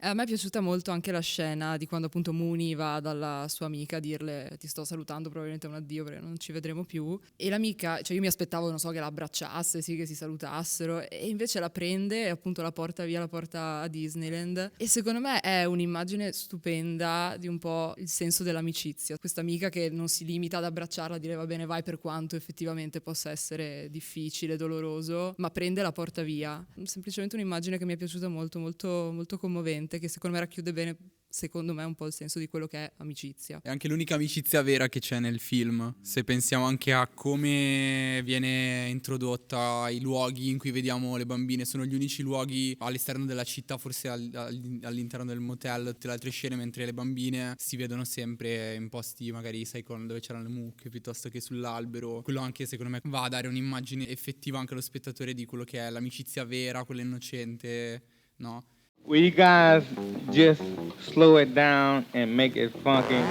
A me è piaciuta molto anche la scena di quando appunto Mooney va dalla sua amica a dirle ti sto salutando, probabilmente è un addio perché non ci vedremo più. E l'amica, cioè io mi aspettavo, non so, che la abbracciasse, sì, che si salutassero, e invece la prende e appunto la porta via, la porta a Disneyland. E secondo me è un'immagine stupenda di un po' il senso dell'amicizia. Questa amica che non si limita ad abbracciarla, a dire va bene vai, per quanto effettivamente possa essere difficile, doloroso, ma prende e la porta via. Semplicemente un'immagine che mi è piaciuta molto, molto, molto commovente, che secondo me racchiude bene, secondo me, un po' il senso di quello che è amicizia. È anche l'unica amicizia vera che c'è nel film, se pensiamo anche a come viene introdotta, i luoghi in cui vediamo le bambine, sono gli unici luoghi all'esterno della città, forse all'interno del motel, tutte le altre scene, mentre le bambine si vedono sempre in posti magari, sai, dove c'erano le mucche, piuttosto che sull'albero. Quello anche secondo me va a dare un'immagine effettiva anche allo spettatore di quello che è l'amicizia vera, quella innocente, no? Will you guys just slow it down and make it funky?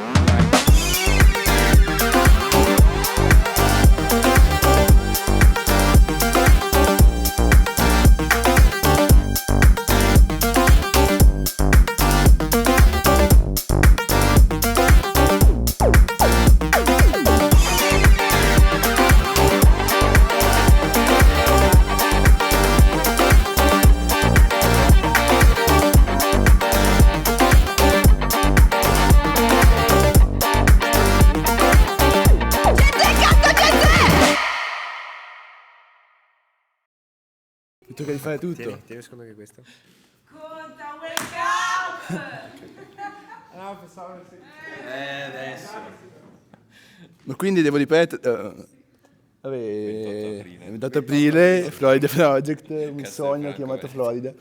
Mi tocca di fare tutto. Tieni secondo che questo. Conta, wake up! No, pensavo che Adesso. Ma quindi devo ripetere. Vabbè, 28 aprile, Florida Project, un sogno chiamato Florida.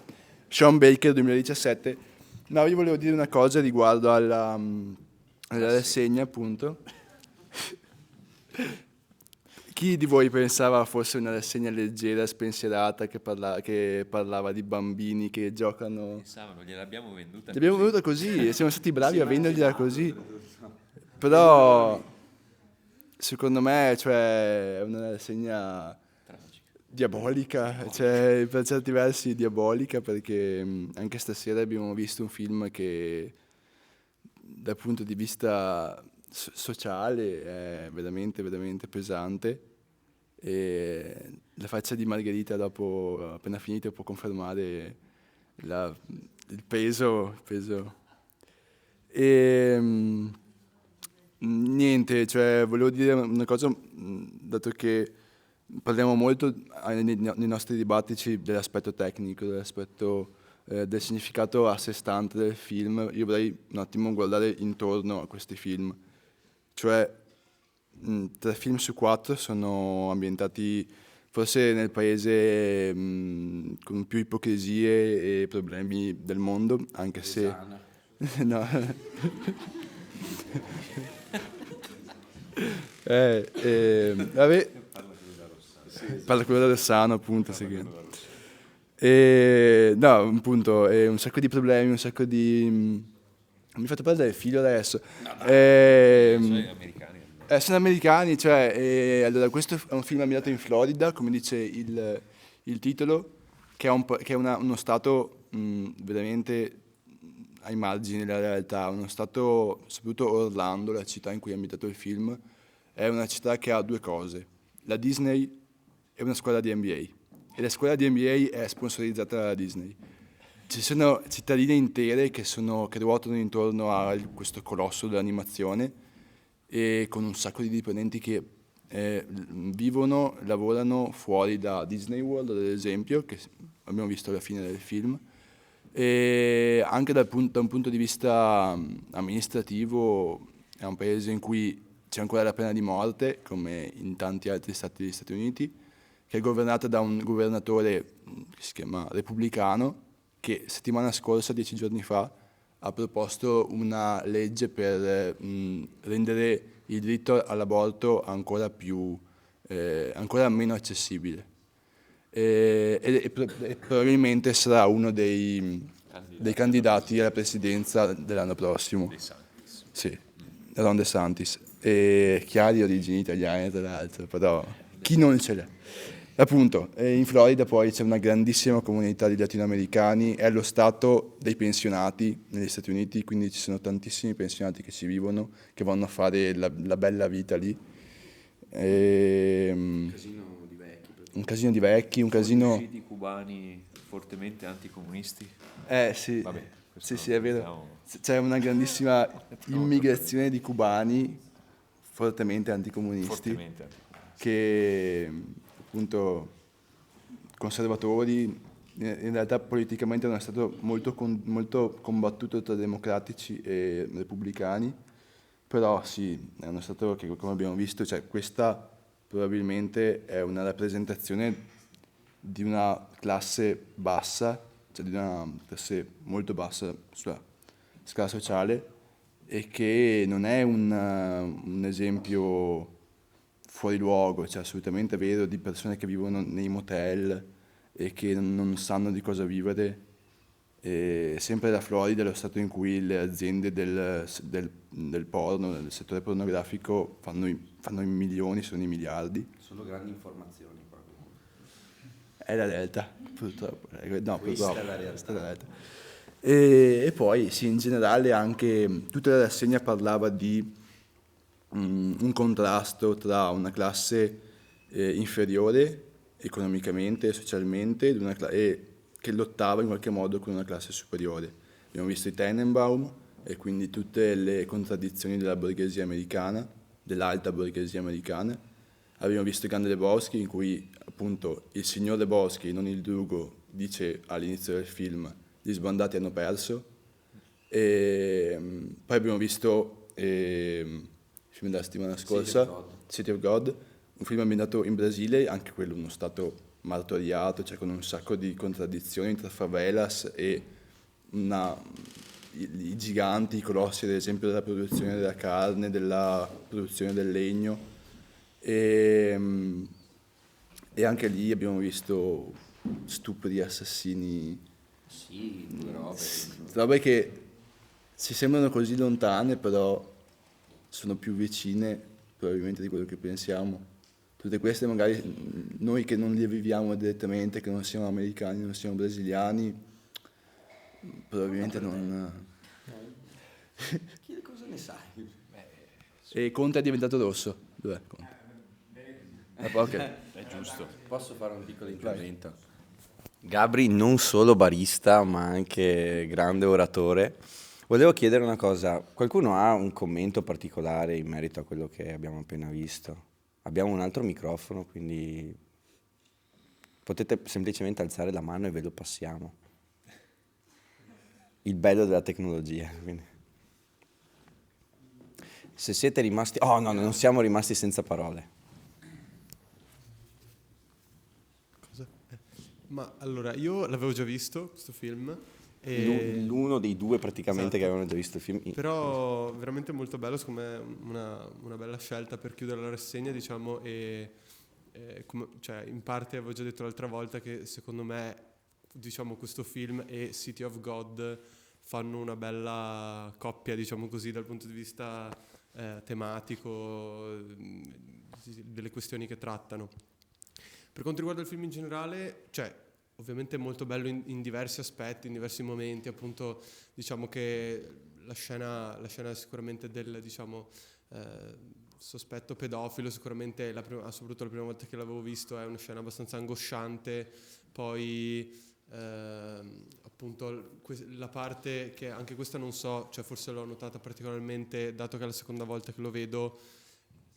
Sean Baker 2017. No, io volevo dire una cosa riguardo alla rassegna, appunto. Chi di voi pensava fosse una rassegna leggera, spensierata, che parlava di bambini che giocano? Pensavano, gliel'abbiamo venduta. L'abbiamo venuta così, siamo stati bravi a vendergliela così. Però, secondo me, cioè, è una rassegna diabolica, cioè, per certi versi diabolica, perché anche stasera abbiamo visto un film che, dal punto di vista sociale, è veramente, veramente pesante. E la faccia di Margherita dopo, appena finito, può confermare il peso. E niente, cioè, volevo dire una cosa, dato che parliamo molto nei nostri dibattiti dell'aspetto tecnico, dell'aspetto del significato a sé stante del film. Io vorrei un attimo guardare intorno a questi film. Cioè, 3 film su 4 sono ambientati forse nel paese con più ipocrisie e problemi del mondo, anche se... No. Vabbè, parla quello da Rossano, appunto. No, appunto, un sacco di problemi, un sacco di... Mi hai fatto perdere il filo adesso. Sono americani. Sono americani, cioè, allora questo è un film ambientato in Florida, come dice il titolo, che è uno stato veramente ai margini della realtà, uno stato, soprattutto Orlando, la città in cui è ambientato il film, è una città che ha 2 cose, la Disney e una squadra di NBA, e la squadra di NBA è sponsorizzata dalla Disney. Ci sono cittadine intere che ruotano intorno a questo colosso dell'animazione, e con un sacco di dipendenti che vivono, lavorano fuori da Disney World, ad esempio, che abbiamo visto alla fine del film, e anche da un punto di vista amministrativo è un paese in cui c'è ancora la pena di morte, come in tanti altri stati degli Stati Uniti, che è governata da un governatore che si chiama repubblicano, che settimana scorsa, 10 giorni fa, ha proposto una legge per rendere il diritto all'aborto ancora meno accessibile. E probabilmente sarà uno dei candidati alla presidenza dell'anno prossimo. Sì, Ron DeSantis. E chi ha di origini italiane, tra l'altro, però chi non ce l'ha? Appunto, in Florida poi c'è una grandissima comunità di latinoamericani, è lo stato dei pensionati negli Stati Uniti, quindi ci sono tantissimi pensionati che ci vivono, che vanno a fare la bella vita lì. Un casino di vecchi, un casino... Conosciuti cubani fortemente anticomunisti? Sì, Vabbè, sì, questo sì, è vero. diciamo- C'è una grandissima immigrazione di cubani fortemente anticomunisti, Fortemente anticomunisti. che appunto conservatori, in realtà politicamente è uno stato molto combattuto tra democratici e repubblicani, però sì, è uno stato che, come abbiamo visto, cioè questa probabilmente è una rappresentazione di una classe bassa, cioè di una classe molto bassa sulla scala sociale, e che non è un esempio fuori luogo, cioè assolutamente vero, di persone che vivono nei motel e che non sanno di cosa vivere. E sempre la Florida è lo stato in cui le aziende del porno, del settore pornografico fanno i milioni, sono i miliardi. Sono grandi informazioni qua comunque. È la realtà, purtroppo. No, Questa purtroppo. è la realtà. Questa è la realtà. E poi sì, in generale anche tutta la rassegna parlava di un contrasto tra una classe inferiore economicamente e socialmente e che lottava in qualche modo con una classe superiore. Abbiamo visto i Tenenbaum e quindi tutte le contraddizioni della borghesia americana, dell'alta borghesia americana. Abbiamo visto Grande Lebowski, in cui appunto il signor Lebowski, non il drugo, dice all'inizio del film: gli sbandati hanno perso. E poi abbiamo visto il film della settimana scorsa, City of God, un film ambientato in Brasile, anche quello uno stato martoriato, cioè con un sacco di contraddizioni tra favelas e i giganti, i colossi, ad esempio, della produzione della carne, della produzione del legno. E anche lì abbiamo visto stupri, assassini, Sì, due robe. robe che ci sembrano così lontane, però sono più vicine probabilmente di quello che pensiamo. Tutte queste magari noi che non le viviamo direttamente, che non siamo americani, non siamo brasiliani, probabilmente non... Cosa ne sai? E Conte è diventato rosso. Dov'è Conte? Ok. È giusto. Posso fare un piccolo intervento? Gabri non solo barista, ma anche grande oratore. Volevo chiedere una cosa, qualcuno ha un commento particolare in merito a quello che abbiamo appena visto? Abbiamo un altro microfono, quindi potete semplicemente alzare la mano e ve lo passiamo. Il bello della tecnologia. Quindi. Se siete rimasti... Oh no, non siamo rimasti senza parole. Ma allora, io l'avevo già visto, questo film. E... L'uno dei due praticamente Esatto. che avevano già visto il film. Però veramente molto bello, secondo me una bella scelta per chiudere la rassegna, diciamo, cioè, in parte avevo già detto l'altra volta che secondo me, diciamo, questo film e City of God fanno una bella coppia, diciamo così, dal punto di vista tematico, delle questioni che trattano. Per quanto riguarda il film in generale, cioè, ovviamente è molto bello in diversi aspetti, in diversi momenti, appunto, diciamo che la scena sicuramente del, diciamo, sospetto pedofilo, sicuramente soprattutto la prima volta che l'avevo visto è una scena abbastanza angosciante, poi appunto la parte che anche questa non so, cioè forse l'ho notata particolarmente, dato che è la seconda volta che lo vedo,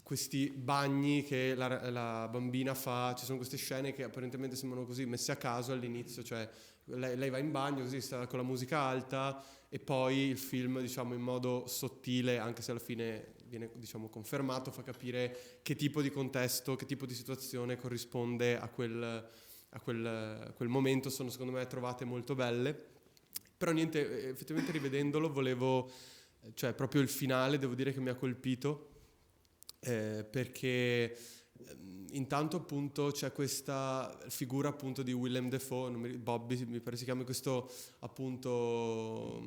questi bagni che la bambina fa, ci sono queste scene che apparentemente sembrano così messe a caso all'inizio, cioè lei va in bagno così, sta con la musica alta e poi il film, diciamo, in modo sottile, anche se alla fine viene, diciamo, confermato, fa capire che tipo di contesto, che tipo di situazione corrisponde a quel momento. Sono secondo me trovate molto belle, però niente, effettivamente rivedendolo cioè proprio il finale devo dire che mi ha colpito. Perché intanto appunto c'è questa figura appunto di Willem Dafoe, Bobby mi pare si chiami, questo appunto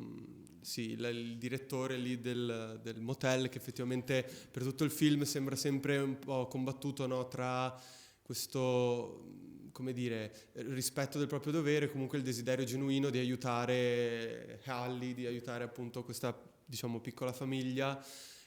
sì, il direttore lì del motel, che effettivamente per tutto il film sembra sempre un po' combattuto, no, tra questo, come dire, rispetto del proprio dovere, comunque il desiderio genuino di aiutare Hallie, di aiutare appunto questa, diciamo, piccola famiglia.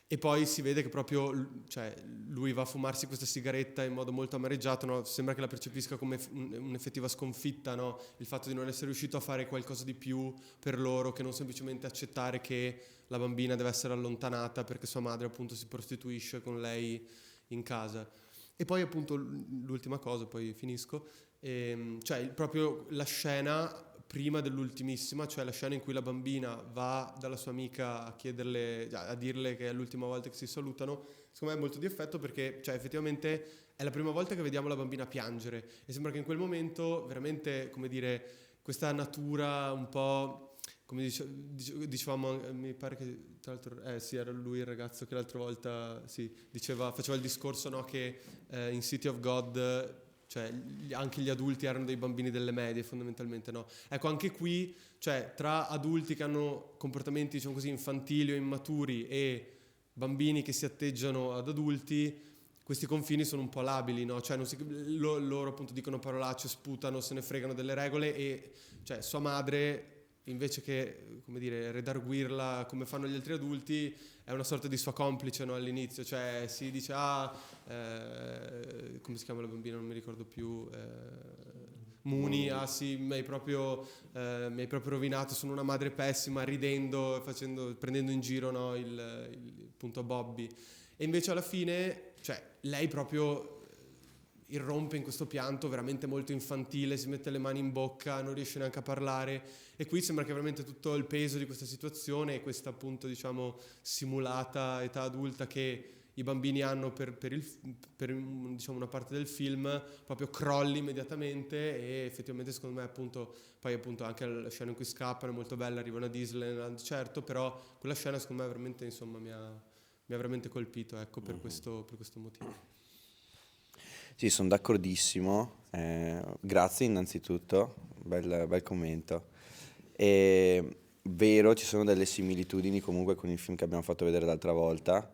E poi si vede che proprio, cioè, lui va a fumarsi questa sigaretta in modo molto amareggiato, no? Sembra che la percepisca come un'effettiva sconfitta, no? Il fatto di non essere riuscito a fare qualcosa di più per loro, che non semplicemente accettare che la bambina deve essere allontanata perché sua madre appunto si prostituisce con lei in casa. E poi appunto l'ultima cosa, poi finisco, cioè proprio la scena prima dell'ultimissima, cioè la scena in cui la bambina va dalla sua amica a chiederle, a dirle che è l'ultima volta che si salutano, secondo me è molto di effetto perché, cioè, effettivamente è la prima volta che vediamo la bambina piangere e sembra che in quel momento veramente, come dire, questa natura un po', come dicevamo, mi pare che tra l'altro sì, era lui il ragazzo che l'altra volta faceva il discorso, no, che in City of God, cioè anche gli adulti erano dei bambini delle medie fondamentalmente, no? Ecco, anche qui, cioè tra adulti che hanno comportamenti, diciamo così, infantili o immaturi e bambini che si atteggiano ad adulti, questi confini sono un po' labili, no? Cioè loro appunto dicono parolacce, sputano, se ne fregano delle regole e, cioè, sua madre, invece che, come dire, redarguirla come fanno gli altri adulti, è una sorta di sua complice, no, all'inizio, cioè si dice come si chiama la bambina, non mi ricordo più, Mooney, sì, mi hai proprio rovinato, sono una madre pessima, ridendo, prendendo in giro, no, il punto Bobby. E invece alla fine, cioè, lei proprio irrompe in questo pianto veramente molto infantile, si mette le mani in bocca, non riesce neanche a parlare, e qui sembra che veramente tutto il peso di questa situazione e questa appunto, diciamo, simulata età adulta che i bambini hanno per diciamo, una parte del film proprio crolli immediatamente. E effettivamente secondo me appunto poi appunto anche la scena in cui scappano è molto bella, arrivano a Disneyland, certo, però quella scena secondo me veramente, insomma, mi ha veramente colpito, ecco, per questo motivo. Sì, sono d'accordissimo, grazie innanzitutto, bel commento. E vero, ci sono delle similitudini comunque con il film che abbiamo fatto vedere l'altra volta.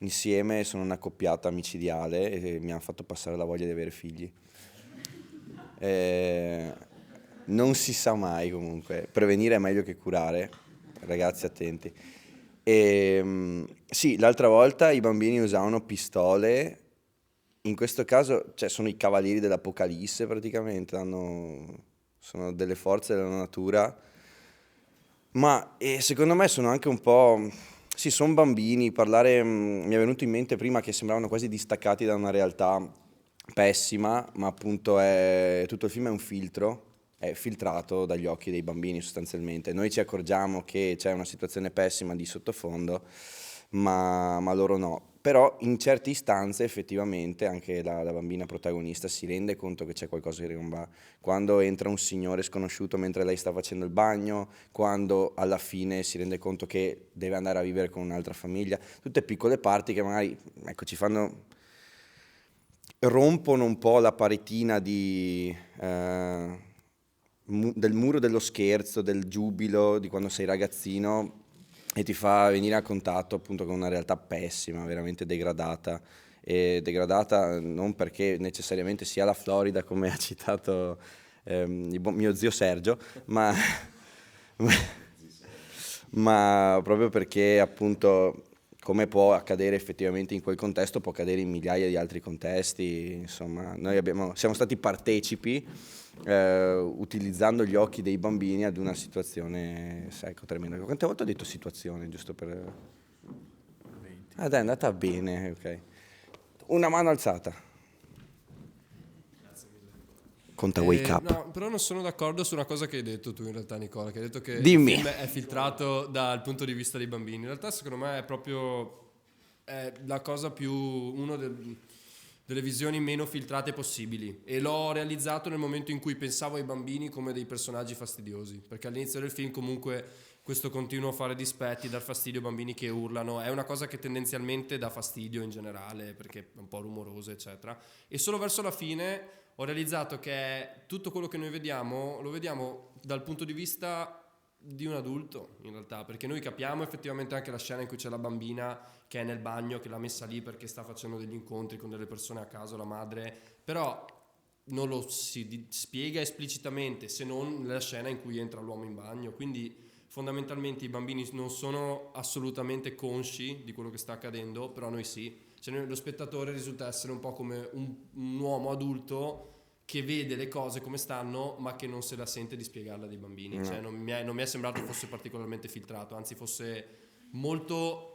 Insieme sono una coppiata micidiale e mi hanno fatto passare la voglia di avere figli. Non si sa mai comunque, prevenire è meglio che curare, ragazzi attenti. Sì, l'altra volta i bambini usavano pistole. In questo caso, cioè, sono i cavalieri dell'Apocalisse praticamente, sono delle forze della natura, ma secondo me sono anche un po', sì, sono bambini, mi è venuto in mente prima che sembravano quasi distaccati da una realtà pessima, ma appunto tutto il film è un filtro, è filtrato dagli occhi dei bambini sostanzialmente. Noi ci accorgiamo che c'è una situazione pessima di sottofondo, ma loro no. Però in certe istanze effettivamente anche la bambina protagonista si rende conto che c'è qualcosa che non va. Quando entra un signore sconosciuto mentre lei sta facendo il bagno, quando alla fine si rende conto che deve andare a vivere con un'altra famiglia, tutte piccole parti che magari, ecco, rompono un po' la paretina del muro dello scherzo, del giubilo di quando sei ragazzino, e ti fa venire a contatto appunto con una realtà pessima, veramente degradata, e degradata non perché necessariamente sia la Florida come ha citato mio zio Sergio, ma proprio perché appunto, come può accadere effettivamente in quel contesto, può accadere in migliaia di altri contesti. Insomma, noi siamo stati partecipi utilizzando gli occhi dei bambini ad una situazione, ecco, tremenda. Quante volte ho detto situazione, giusto per... 20. Dai, è andata bene, ok. Una mano alzata. Conta Wake Up. No, però non sono d'accordo su una cosa che hai detto tu in realtà, Nicola, che hai detto che Dimmi. il film è filtrato dal punto di vista dei bambini. In realtà secondo me è proprio la cosa più, delle visioni meno filtrate possibili, e l'ho realizzato nel momento in cui pensavo ai bambini come dei personaggi fastidiosi, perché all'inizio del film comunque questo continuo fare dispetti, dar fastidio ai bambini che urlano, è una cosa che tendenzialmente dà fastidio in generale perché è un po' rumoroso eccetera, e solo verso la fine ho realizzato che tutto quello che noi vediamo lo vediamo dal punto di vista di un adulto in realtà, perché noi capiamo effettivamente anche la scena in cui c'è la bambina che è nel bagno, che l'ha messa lì perché sta facendo degli incontri con delle persone a caso, la madre, però non lo si spiega esplicitamente, se non nella scena in cui entra l'uomo in bagno. Quindi fondamentalmente i bambini non sono assolutamente consci di quello che sta accadendo, però noi sì. Cioè lo spettatore risulta essere un po' come un uomo adulto che vede le cose come stanno, ma che non se la sente di spiegarla dei bambini. Cioè non mi è sembrato fosse particolarmente filtrato, anzi fosse molto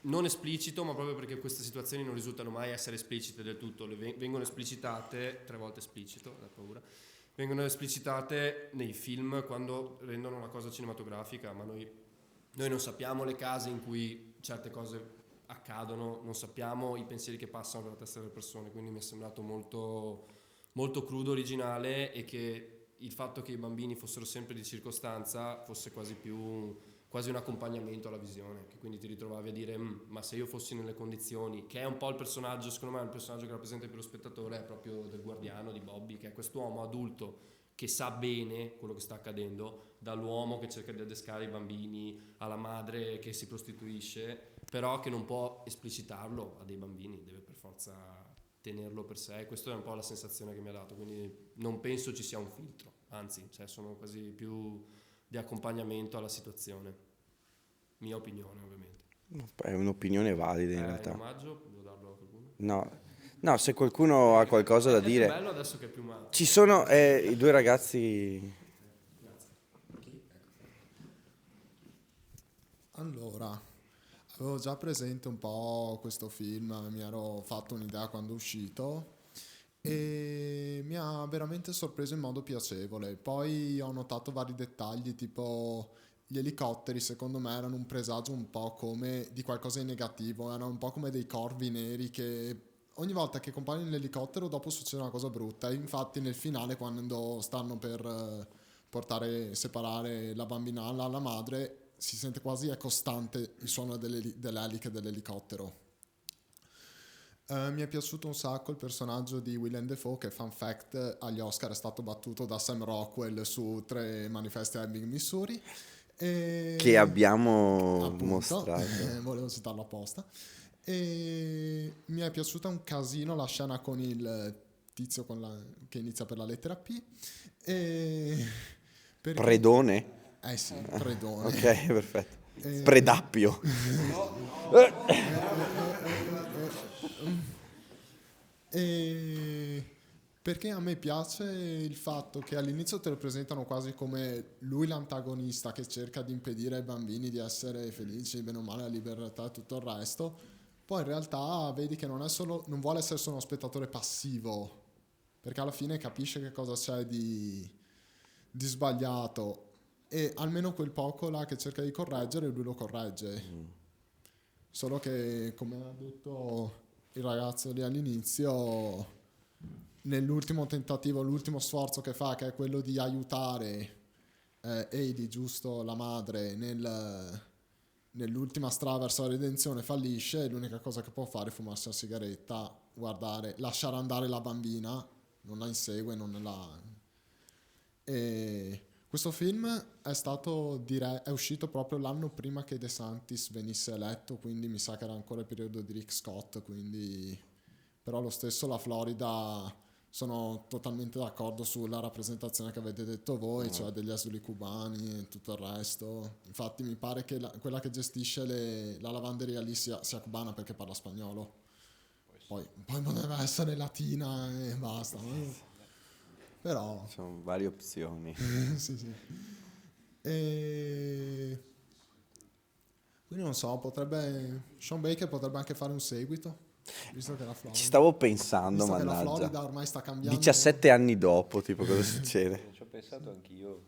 non esplicito, ma proprio perché queste situazioni non risultano mai essere esplicite del tutto, vengono esplicitate, 3 volte esplicito, da paura, vengono esplicitate nei film quando rendono una cosa cinematografica, ma noi non sappiamo le case in cui certe cose accadono, non sappiamo i pensieri che passano per la testa delle persone, quindi mi è sembrato molto, molto crudo, originale, e che il fatto che i bambini fossero sempre di circostanza fosse quasi un accompagnamento alla visione, che quindi ti ritrovavi a dire ma se io fossi nelle condizioni, che è un po' il personaggio, secondo me il personaggio che rappresenta più lo spettatore è proprio del guardiano di Bobby, che è quest'uomo adulto che sa bene quello che sta accadendo, dall'uomo che cerca di adescare i bambini, alla madre che si prostituisce, però che non può esplicitarlo a dei bambini, deve per forza tenerlo per sé. Questa è un po' la sensazione che mi ha dato, quindi non penso ci sia un filtro, anzi, cioè sono quasi più di accompagnamento alla situazione. Mia opinione, ovviamente. È un'opinione valida in In realtà. omaggio, devo darlo a qualcuno? No, se qualcuno ha qualcosa da È più dire. bello adesso che è più male. Ci sono i 2 ragazzi. Allora, avevo già presente un po' questo film, mi ero fatto un'idea quando è uscito e mi ha veramente sorpreso in modo piacevole. Poi ho notato vari dettagli, tipo gli elicotteri secondo me erano un presagio un po' come di qualcosa di negativo, erano un po' come dei corvi neri che ogni volta che compaiono l'elicottero dopo succede una cosa brutta. E infatti nel finale, quando stanno per separare la bambina alla madre, si sente quasi costante il suono delle eliche dell'elicottero. Mi è piaciuto un sacco il personaggio di Willem Dafoe, che fun fact agli Oscar è stato battuto da Sam Rockwell su 3 manifesti a Ebbing, Missouri. Che abbiamo appunto, mostrato. volevo citarlo apposta. E mi è piaciuta un casino la scena con il tizio che inizia per la lettera P. Predone? Sì, Predone. Ok, perfetto. Predappio. Perché a me piace il fatto che all'inizio te lo presentano quasi come lui l'antagonista che cerca di impedire ai bambini di essere felici, bene o male, la libertà e tutto il resto. Poi in realtà vedi che non vuole essere solo uno spettatore passivo, perché alla fine capisce che cosa c'è di sbagliato, e almeno quel poco là che cerca di correggere lui lo corregge. Solo che, come ha detto il ragazzo lì all'inizio, nell'ultimo tentativo, l'ultimo sforzo che fa, che è quello di aiutare Heidi, giusto, la madre, nell'ultima strada verso la redenzione, fallisce, e l'unica cosa che può fare è fumarsi una sigaretta, guardare, lasciare andare la bambina, non la insegue, e questo film è uscito proprio l'anno prima che De Santis venisse eletto, quindi mi sa che era ancora il periodo di Rick Scott, però lo stesso la Florida, sono totalmente d'accordo sulla rappresentazione che avete detto voi, cioè degli esuli cubani e tutto il resto. Infatti mi pare che quella che gestisce la lavanderia lì sia cubana, perché parla spagnolo. Poi poteva essere latina e basta. Però Ci sono varie opzioni. sì. Quindi non so, Sean Baker potrebbe anche fare un seguito, visto che la Florida, Ci stavo pensando, visto che la mannaggia. Florida ormai sta cambiando. 17 anni dopo, tipo, cosa succede? Ci ho pensato anch'io.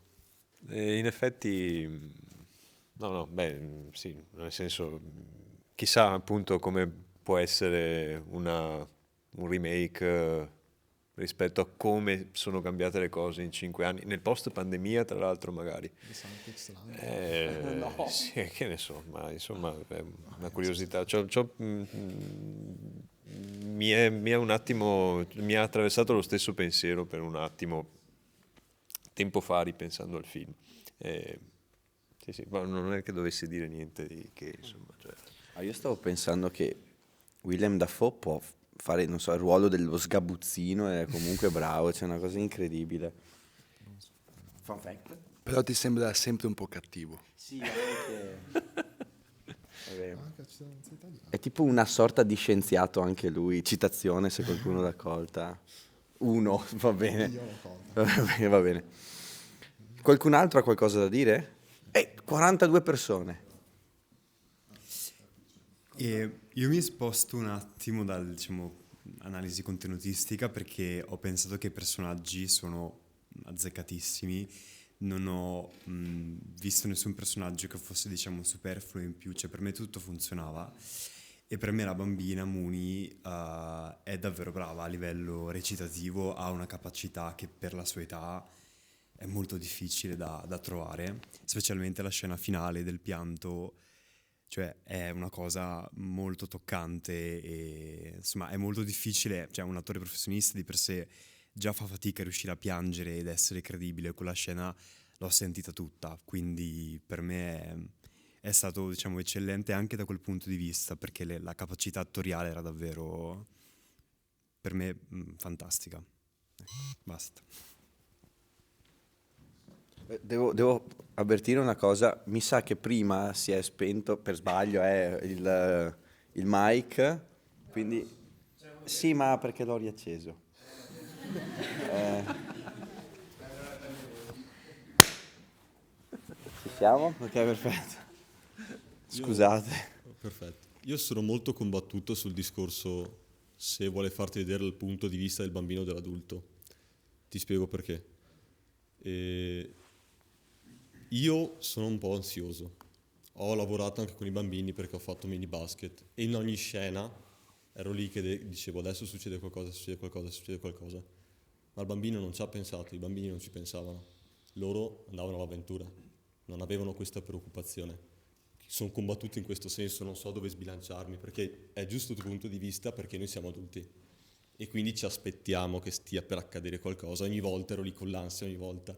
In effetti, sì, nel senso, chissà appunto come può essere un remake rispetto a come sono cambiate le cose in 5 anni, nel post pandemia tra l'altro magari. No. Sì, che ne so, ma insomma è una curiosità. Mi è un attimo, mi ha attraversato lo stesso pensiero per un attimo, tempo fa, ripensando al film. Sì, sì, ma non è che dovessi dire niente di che, insomma. Cioè. Io stavo pensando che Willem Dafoe può fare, non so, il ruolo dello sgabuzzino e è comunque bravo, c'è una cosa incredibile. Fun fact? Però ti sembra sempre un po' cattivo. Sì, anche... È vero. Anche cittadinanza italiana. È tipo una sorta di scienziato anche lui, citazione se qualcuno l'ha colta. Uno, va bene. Io l'ho colta. Va bene, va bene. Qualcun altro ha qualcosa da dire? 42 persone. E io mi sposto un attimo dal, diciamo, analisi contenutistica perché ho pensato che i personaggi sono azzeccatissimi. Non ho visto nessun personaggio che fosse, diciamo, superfluo in più, cioè per me tutto funzionava. E per me la bambina Mooney è davvero brava a livello recitativo, ha una capacità che per la sua età è molto difficile da trovare, specialmente la scena finale del pianto, cioè è una cosa molto toccante e insomma è molto difficile, cioè un attore professionista di per sé già fa fatica a riuscire a piangere ed essere credibile, quella scena l'ho sentita tutta, quindi per me è stato, diciamo, eccellente anche da quel punto di vista, perché la capacità attoriale era davvero, per me, fantastica. Basta. Devo avvertire una cosa, mi sa che prima si è spento per sbaglio il mic, quindi sì, ma perché l'ho riacceso. Ci siamo? Ok, perfetto. Scusate. Perfetto. Io sono molto combattuto sul discorso se vuole farti vedere il punto di vista del bambino o dell'adulto. Ti spiego perché. Io sono un po' ansioso. Ho lavorato anche con i bambini perché ho fatto mini basket e in ogni scena ero lì che dicevo adesso succede qualcosa, succede qualcosa, succede qualcosa. Ma il bambino non ci ha pensato, i bambini non ci pensavano. Loro andavano all'avventura, non avevano questa preoccupazione. Sono combattuto in questo senso, non so dove sbilanciarmi, perché è giusto il tuo punto di vista perché noi siamo adulti e quindi ci aspettiamo che stia per accadere qualcosa. Ogni volta ero lì con l'ansia, ogni volta.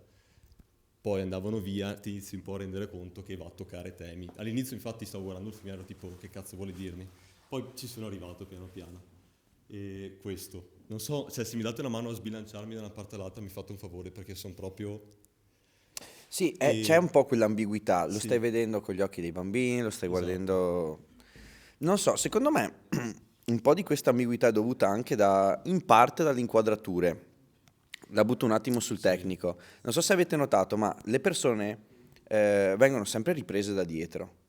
Poi andavano via, ti inizi un po' a rendere conto che va a toccare temi. All'inizio infatti stavo guardando il film e ero tipo che cazzo vuole dirmi? Poi ci sono arrivato piano piano. E questo, non so, cioè se mi date una mano a sbilanciarmi da una parte all'altra mi fate un favore perché sono proprio... Sì, c'è un po' quell'ambiguità, lo Sì. stai vedendo con gli occhi dei bambini, lo stai Esatto. guardando... Non so, secondo me un po' di questa ambiguità è dovuta anche in parte dalle inquadrature. La butto un attimo sul tecnico. Non so se avete notato, ma le persone vengono sempre riprese da dietro.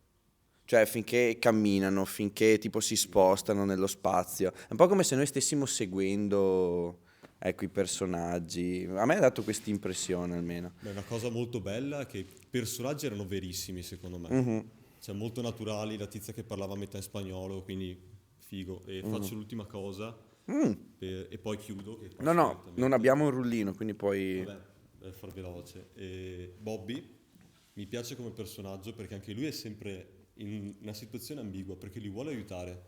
Cioè finché camminano, finché tipo si spostano nello spazio. È un po' come se noi stessimo seguendo, ecco, i personaggi. A me ha dato questa impressione almeno. Beh, una cosa molto bella è che i personaggi erano verissimi secondo me. Mm-hmm. Cioè molto naturali, la tizia che parlava a metà in spagnolo, quindi figo. E faccio l'ultima cosa e poi chiudo. Che No, non abbiamo un rullino, quindi poi... Vabbè, per far veloce. Bobby mi piace come personaggio perché anche lui è sempre in una situazione ambigua, perché li vuole aiutare,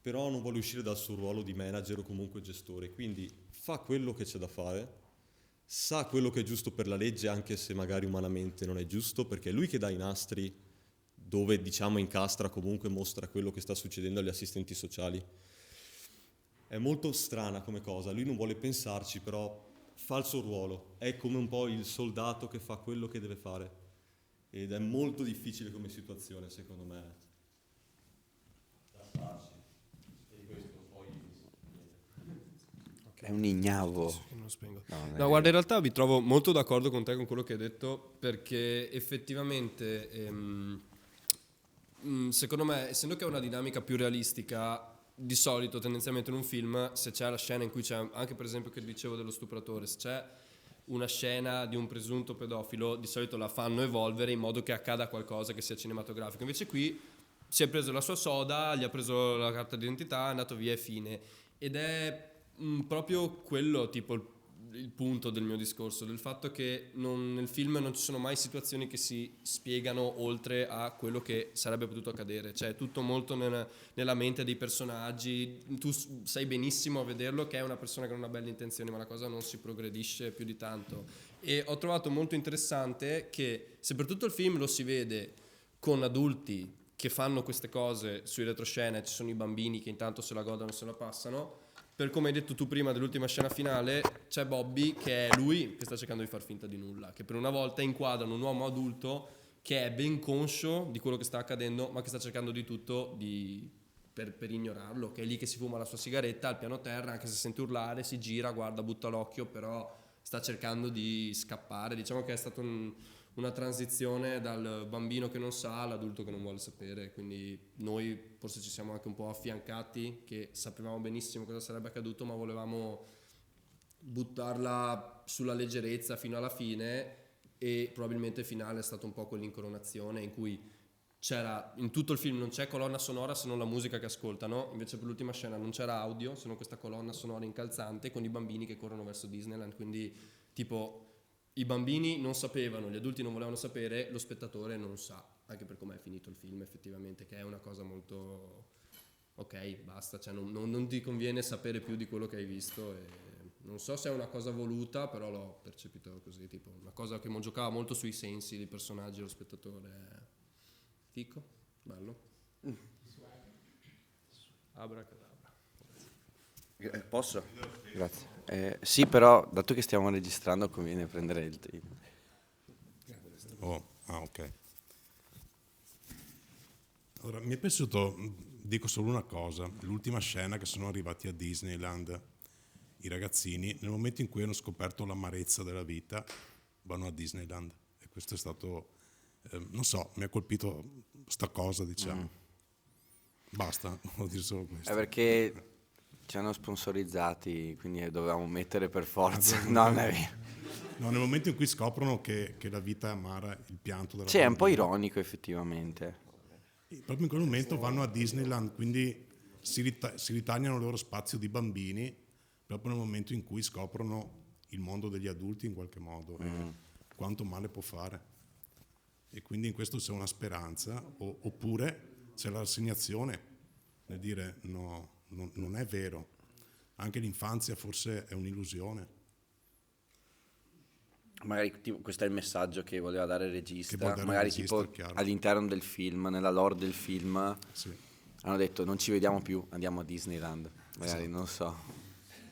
però non vuole uscire dal suo ruolo di manager o comunque gestore, quindi fa quello che c'è da fare, sa quello che è giusto per la legge, anche se magari umanamente non è giusto, perché è lui che dà i nastri dove, diciamo, incastra, comunque mostra quello che sta succedendo agli assistenti sociali. È molto strana come cosa, lui non vuole pensarci, però fa il suo ruolo, è come un po' il soldato che fa quello che deve fare ed è molto difficile come situazione, secondo me. Da starci. E questo poi... È un ignavo. Non spengo. No, Guarda, in realtà mi trovo molto d'accordo con te con quello che hai detto, perché effettivamente secondo me, essendo che è una dinamica più realistica, di solito tendenzialmente in un film, se c'è la scena in cui c'è, anche per esempio che dicevo dello stupratore, se c'è una scena di un presunto pedofilo, di solito la fanno evolvere in modo che accada qualcosa che sia cinematografico. Invece qui si è preso la sua soda, gli ha preso la carta d'identità, è andato via e fine. Ed è proprio quello, tipo, il punto del mio discorso, del fatto che nel film non ci sono mai situazioni che si spiegano oltre a quello che sarebbe potuto accadere, cioè è tutto molto nella mente dei personaggi, tu sai benissimo a vederlo che è una persona che non ha belle intenzioni, ma la cosa non si progredisce più di tanto. E ho trovato molto interessante che se per tutto il film lo si vede con adulti che fanno queste cose sui retroscena, ci sono i bambini che intanto se la godono e se la passano, per come hai detto tu prima dell'ultima scena finale c'è Bobby che è lui che sta cercando di far finta di nulla, che per una volta inquadrano un uomo adulto che è ben conscio di quello che sta accadendo ma che sta cercando di tutto per ignorarlo, che è lì che si fuma la sua sigaretta al piano terra, anche se sente urlare si gira, guarda, butta l'occhio, però sta cercando di scappare. Diciamo che è stata una transizione dal bambino che non sa all'adulto che non vuole sapere, quindi noi forse ci siamo anche un po' affiancati, che sapevamo benissimo cosa sarebbe accaduto, ma volevamo buttarla sulla leggerezza fino alla fine, e probabilmente il finale è stato un po' quell'incoronazione in cui in tutto il film non c'è colonna sonora se non la musica che ascoltano, invece per l'ultima scena non c'era audio se non questa colonna sonora incalzante con i bambini che corrono verso Disneyland, quindi tipo i bambini non sapevano, gli adulti non volevano sapere, lo spettatore non sa, anche per come è finito il film effettivamente, che è una cosa molto ok, basta, cioè non ti conviene sapere più di quello che hai visto, e non so se è una cosa voluta, però l'ho percepito così, tipo una cosa che giocava molto sui sensi dei personaggi, lo spettatore. Fico, bello. Abracadabra. Posso? Grazie. Sì, però, dato che stiamo registrando, conviene prendere il tempo. Ok. Allora, mi è piaciuto, dico solo una cosa, l'ultima scena che sono arrivati a Disneyland, i ragazzini, nel momento in cui hanno scoperto l'amarezza della vita, vanno a Disneyland. E questo è stato, non so, mi ha colpito sta cosa, diciamo. Basta, voglio dire solo questo. È perché ci hanno sponsorizzati, quindi dovevamo mettere per forza. No, non è vero. No, nel momento in cui scoprono che la vita è amara, il pianto della Sì, è un po' bambina. ironico effettivamente. Proprio in quel momento vanno a Disneyland, quindi si ritagliano il loro spazio di bambini, proprio nel momento in cui scoprono il mondo degli adulti in qualche modo, e quanto male può fare. E quindi in questo c'è una speranza, oppure c'è la rassegnazione nel dire no, non è vero, anche l'infanzia forse è un'illusione. Magari questo è il messaggio che voleva dare il regista, Che vuol dare magari il regista, tipo chiaro. all'interno del film, nella lore del film, Sì. hanno detto non ci vediamo più, andiamo a Disneyland, magari Esatto. non so.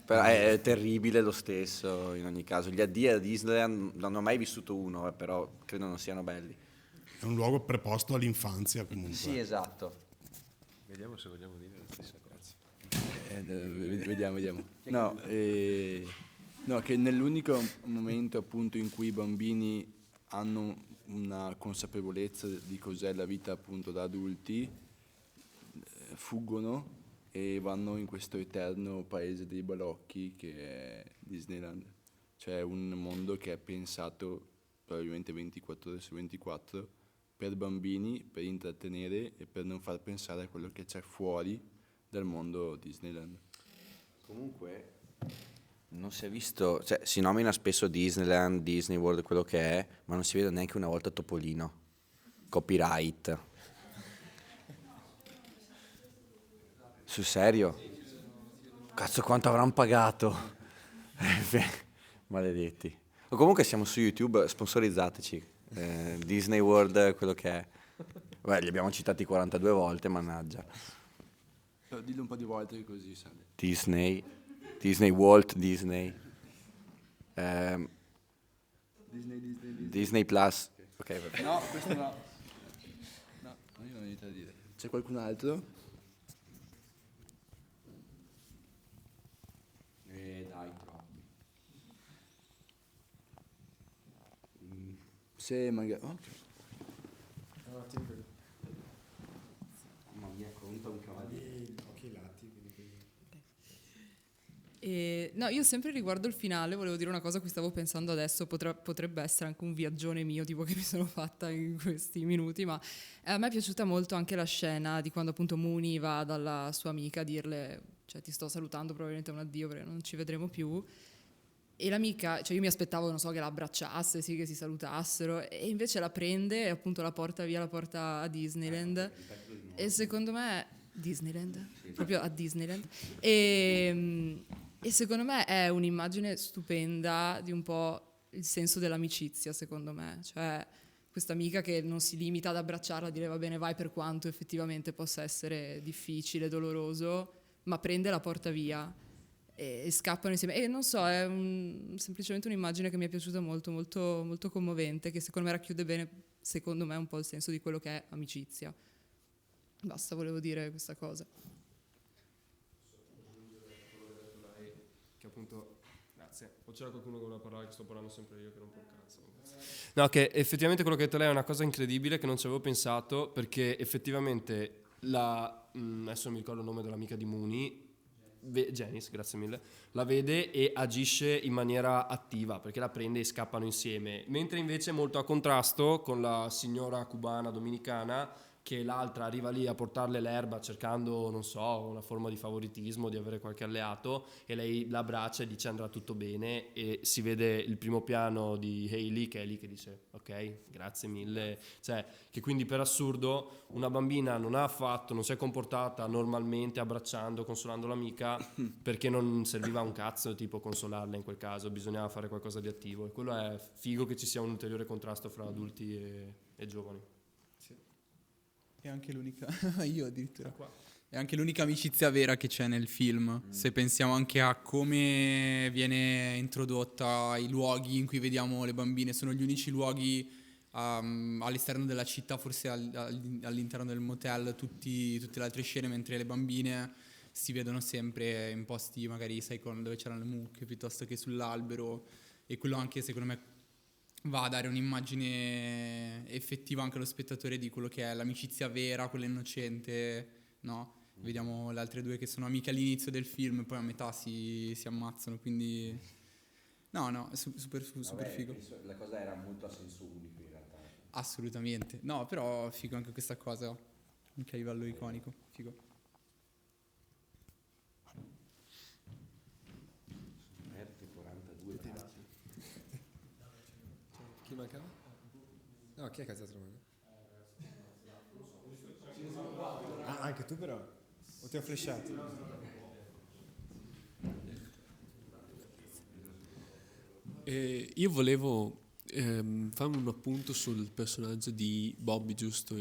Però è terribile lo stesso in ogni caso. Gli addii a Disneyland non ho mai vissuto uno, però credo non siano belli. È un luogo preposto all'infanzia comunque. Sì, esatto. Vediamo se vogliamo dire la stessa cosa. Vediamo. No, che nell'unico momento appunto in cui i bambini hanno una consapevolezza di cos'è la vita appunto da adulti, fuggono e vanno in questo eterno paese dei balocchi che è Disneyland. Cioè un mondo che è pensato probabilmente 24 ore su 24 per bambini, per intrattenere e per non far pensare a quello che c'è fuori dal mondo Disneyland. Comunque non si è visto, cioè si nomina spesso Disneyland, Disney World, quello che è, ma non si vede neanche una volta Topolino. Copyright. Sul serio? Cazzo, quanto avranno pagato? Maledetti. O comunque siamo su YouTube, sponsorizzateci. Disney World, quello che è. Beh, li abbiamo citati 42 volte, mannaggia. Dillo un po' di volte così sale. Disney, Walt Disney. Disney Plus. Ok, vabbè. No, questo no. No, io non ho niente da dire. C'è qualcun altro? Dai, troppi. Se magari... ok. Mamma mia, conta un cavaliere. Occhi lati, No, io sempre riguardo il finale volevo dire una cosa a cui stavo pensando adesso, potrebbe essere anche un viaggione mio tipo che mi sono fatta in questi minuti, ma a me è piaciuta molto anche la scena di quando appunto Mooney va dalla sua amica a dirle, cioè ti sto salutando, probabilmente è un addio perché non ci vedremo più, E l'amica, cioè io mi aspettavo, non so, che la abbracciasse, sì, che si salutassero, e invece la prende e appunto la porta via, la porta a Disneyland. E secondo me Disneyland, proprio a Disneyland. E secondo me è un'immagine stupenda di un po' il senso dell'amicizia, secondo me. Cioè questa amica che non si limita ad abbracciarla, a dire va bene vai, per quanto effettivamente possa essere difficile, doloroso, ma prende e la porta via e scappano insieme. E non so, è semplicemente un'immagine che mi è piaciuta molto, molto, molto commovente, che secondo me racchiude bene, secondo me, un po' il senso di quello che è amicizia. Basta, volevo dire questa cosa. Che appunto, grazie. O c'era qualcuno che voleva parlare, che sto parlando sempre io, che non può cazzo. No, che effettivamente quello che ha detto lei è una cosa incredibile che non ci avevo pensato, perché effettivamente adesso non mi ricordo il nome dell'amica di Mooney, Janice, grazie mille, la vede e agisce in maniera attiva perché la prende e scappano insieme, mentre invece è molto a contrasto con la signora cubana dominicana, che l'altra arriva lì a portarle l'erba cercando, non so, una forma di favoritismo, di avere qualche alleato, e lei la abbraccia e dice andrà tutto bene, e si vede il primo piano di Hailey che è lì che dice ok, grazie mille, cioè che quindi per assurdo una bambina non si è comportata normalmente abbracciando, consolando l'amica, perché non serviva un cazzo tipo consolarla in quel caso, bisognava fare qualcosa di attivo, e quello è figo, che ci sia un ulteriore contrasto fra adulti e giovani. È anche l'unica, io addirittura, è anche l'unica amicizia vera che c'è nel film. Se pensiamo anche a come viene introdotta, i luoghi in cui vediamo le bambine, sono gli unici luoghi all'esterno della città, forse all'interno del motel, tutte le altre scene, mentre le bambine si vedono sempre in posti magari, sai, dove c'erano le mucche, piuttosto che sull'albero, e quello anche secondo me va a dare un'immagine effettiva anche allo spettatore di quello che è l'amicizia vera, quella innocente, no? Vediamo le altre due che sono amiche all'inizio del film e poi a metà si ammazzano, quindi no, è super figo. La cosa era molto a senso unico in realtà. Assolutamente, no, però figo anche questa cosa, anche a livello iconico, figo. Merte 42 grazie. Chi mancava? No, chi è che ha alzato la mano? Ah, anche tu però? O ti ho flashato? Io volevo farmi un appunto sul personaggio di Bobby, giusto?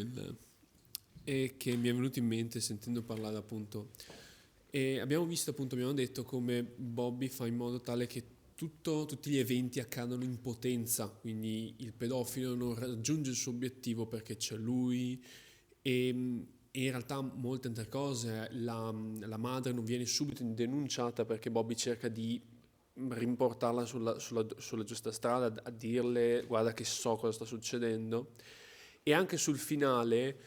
E che mi è venuto in mente sentendo parlare appunto. E abbiamo detto come Bobby fa in modo tale che tutti gli eventi accadono in potenza, quindi il pedofilo non raggiunge il suo obiettivo perché c'è lui, e in realtà molte altre cose, la madre non viene subito denunciata perché Bobby cerca di rimportarla sulla giusta strada, a dirle guarda che so cosa sta succedendo, e anche sul finale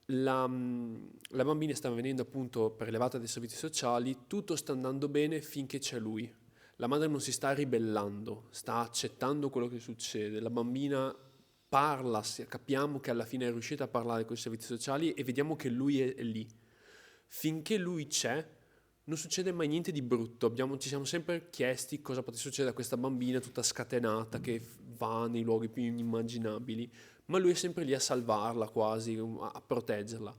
la bambina sta venendo appunto prelevata dai servizi sociali, tutto sta andando bene finché c'è lui. La madre non si sta ribellando, sta accettando quello che succede. La bambina parla, capiamo che alla fine è riuscita a parlare con i servizi sociali e vediamo che lui è lì. Finché lui c'è, non succede mai niente di brutto. Ci siamo sempre chiesti cosa potesse succedere a questa bambina tutta scatenata che va nei luoghi più inimmaginabili, ma lui è sempre lì a salvarla quasi, a proteggerla.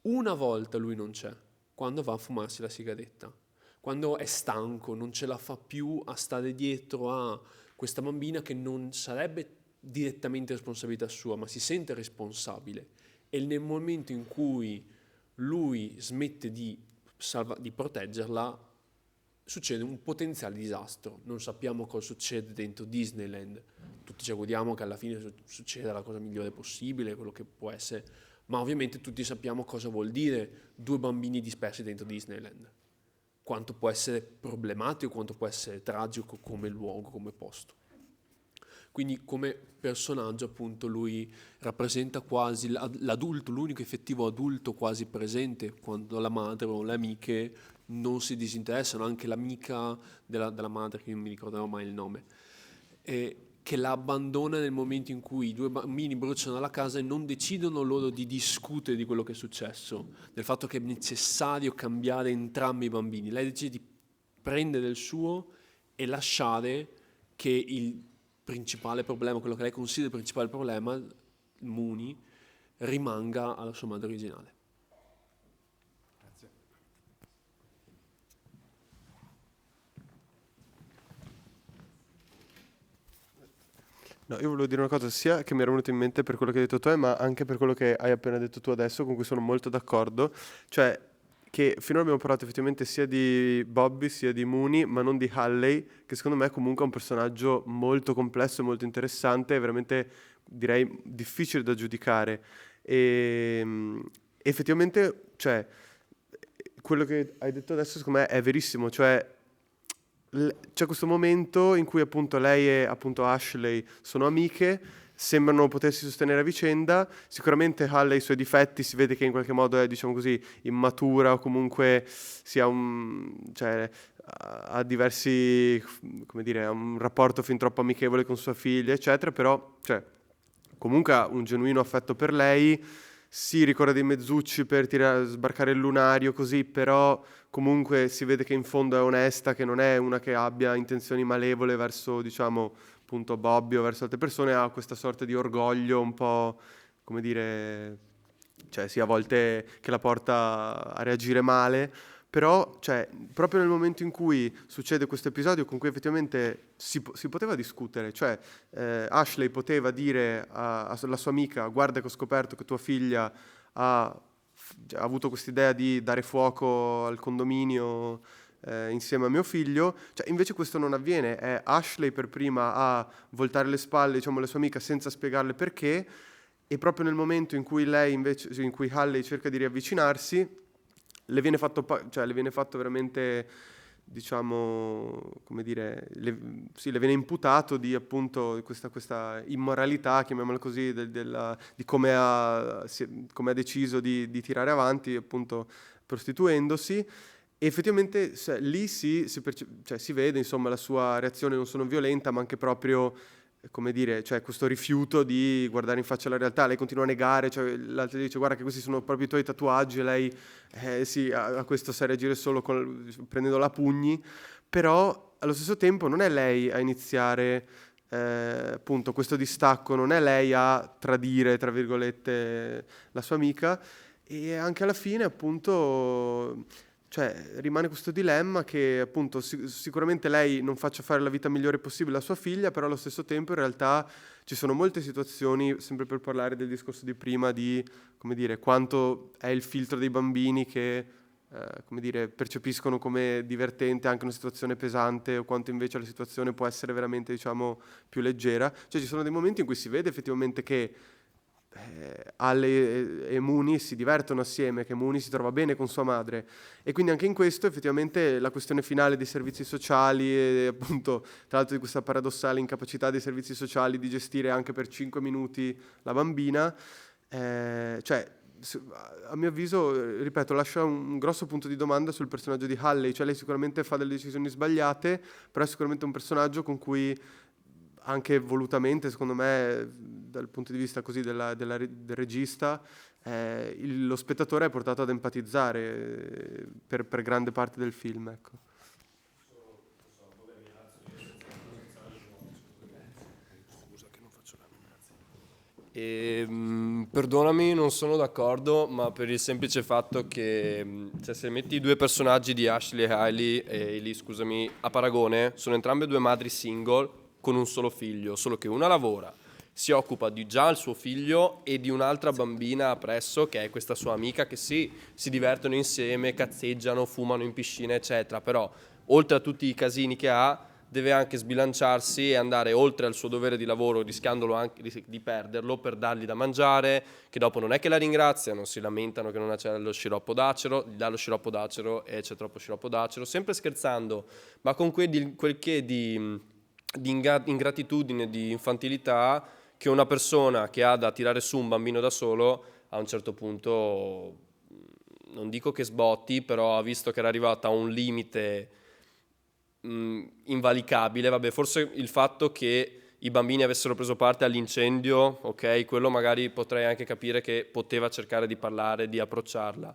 Una volta lui non c'è, quando va a fumarsi la sigaretta. Quando è stanco, non ce la fa più a stare dietro a questa bambina che non sarebbe direttamente responsabilità sua, ma si sente responsabile. E nel momento in cui lui smette di proteggerla, succede un potenziale disastro. Non sappiamo cosa succede dentro Disneyland. Tutti ci auguriamo che alla fine succeda la cosa migliore possibile, quello che può essere, ma ovviamente tutti sappiamo cosa vuol dire 2 bambini dispersi dentro Disneyland. Quanto può essere problematico, quanto può essere tragico come luogo, come posto. Quindi come personaggio appunto lui rappresenta quasi l'adulto, l'unico effettivo adulto quasi presente quando la madre o le amiche non si disinteressano, anche l'amica della madre, che non mi ricorderò mai il nome, che la abbandona nel momento in cui i 2 bambini bruciano la casa e non decidono loro di discutere di quello che è successo, del fatto che è necessario cambiare entrambi i bambini. Lei decide di prendere il suo e lasciare che il principale problema, quello che lei considera il principale problema, Mooney, rimanga alla sua madre originale. No, io volevo dire una cosa, sia che mi era venuto in mente per quello che hai detto tu, ma anche per quello che hai appena detto tu adesso, con cui sono molto d'accordo, cioè che finora abbiamo parlato effettivamente sia di Bobby sia di Mooney, ma non di Halley, che secondo me comunque è un personaggio molto complesso e molto interessante, veramente direi difficile da giudicare. E effettivamente, cioè, quello che hai detto adesso secondo me è verissimo, cioè c'è questo momento in cui appunto lei e appunto Ashley sono amiche, sembrano potersi sostenere a vicenda. Sicuramente Halley ha i suoi difetti, si vede che in qualche modo è, diciamo così, immatura o comunque cioè, ha diversi, come dire, ha un rapporto fin troppo amichevole con sua figlia, eccetera, però cioè, comunque ha un genuino affetto per lei. Si ricorda dei mezzucci per sbarcare il lunario, così, però comunque si vede che in fondo è onesta, che non è una che abbia intenzioni malevole verso, diciamo, appunto Bobby o verso altre persone, ha questa sorta di orgoglio un po', come dire, cioè sì, a volte che la porta a reagire male, però, cioè, proprio nel momento in cui succede questo episodio con cui effettivamente si poteva discutere, cioè Ashley poteva dire alla sua amica: guarda che ho scoperto che tua figlia ha avuto quest'idea di dare fuoco al condominio insieme a mio figlio, cioè, invece questo non avviene, è Ashley per prima a voltare le spalle, diciamo, alla sua amica senza spiegarle perché, e proprio nel momento in cui in cui Halley cerca di riavvicinarsi, le viene fatto veramente, diciamo, come dire, le viene imputato di appunto questa immoralità, chiamiamola così, di come ha deciso di tirare avanti, appunto, prostituendosi. E effettivamente lì si vede, insomma, la sua reazione non solo violenta, ma anche proprio, come dire, cioè questo rifiuto di guardare in faccia la realtà. Lei continua a negare, cioè l'altro dice: guarda che questi sono proprio i tuoi tatuaggi, e lei sì, a questo sa reagire solo prendendola a pugni, però allo stesso tempo non è lei a iniziare appunto questo distacco, non è lei a tradire, tra virgolette, la sua amica, e anche alla fine appunto, cioè, rimane questo dilemma che appunto sicuramente lei non faccia fare la vita migliore possibile a sua figlia, però allo stesso tempo in realtà ci sono molte situazioni, sempre per parlare del discorso di prima, di, come dire, quanto è il filtro dei bambini che come dire, percepiscono come divertente anche una situazione pesante, o quanto invece la situazione può essere veramente, diciamo, più leggera. Cioè ci sono dei momenti in cui si vede effettivamente che Halley e Mooney si divertono assieme, che Mooney si trova bene con sua madre, e quindi anche in questo effettivamente la questione finale dei servizi sociali e appunto tra l'altro di questa paradossale incapacità dei servizi sociali di gestire anche per 5 minuti la bambina, cioè a mio avviso, ripeto, lascia un grosso punto di domanda sul personaggio di Halley. Cioè lei sicuramente fa delle decisioni sbagliate, però è sicuramente un personaggio con cui anche volutamente, secondo me, dal punto di vista così del regista, lo spettatore è portato ad empatizzare per grande parte del film, ecco. Perdonami, non sono d'accordo, ma per il semplice fatto che cioè, se metti i due personaggi di Ashley e Hailey, scusami, a paragone, sono entrambe due madri single con un solo figlio, solo che una lavora, si occupa di già il suo figlio e di un'altra bambina appresso, che è questa sua amica, che sì, si divertono insieme, cazzeggiano, fumano in piscina, eccetera, però oltre a tutti i casini che ha, deve anche sbilanciarsi e andare oltre al suo dovere di lavoro, rischiandolo anche di perderlo, per dargli da mangiare, che dopo non è che la ringraziano, si lamentano che non c'è lo sciroppo d'acero, gli dà lo sciroppo d'acero e c'è troppo sciroppo d'acero, sempre scherzando, ma con quel che di ingratitudine, di infantilità, che una persona che ha da tirare su un bambino da solo, a un certo punto, non dico che sbotti, però ha visto che era arrivata a un limite invalicabile. Vabbè, forse il fatto che i bambini avessero preso parte all'incendio, ok, quello magari potrei anche capire che poteva cercare di parlare, di approcciarla,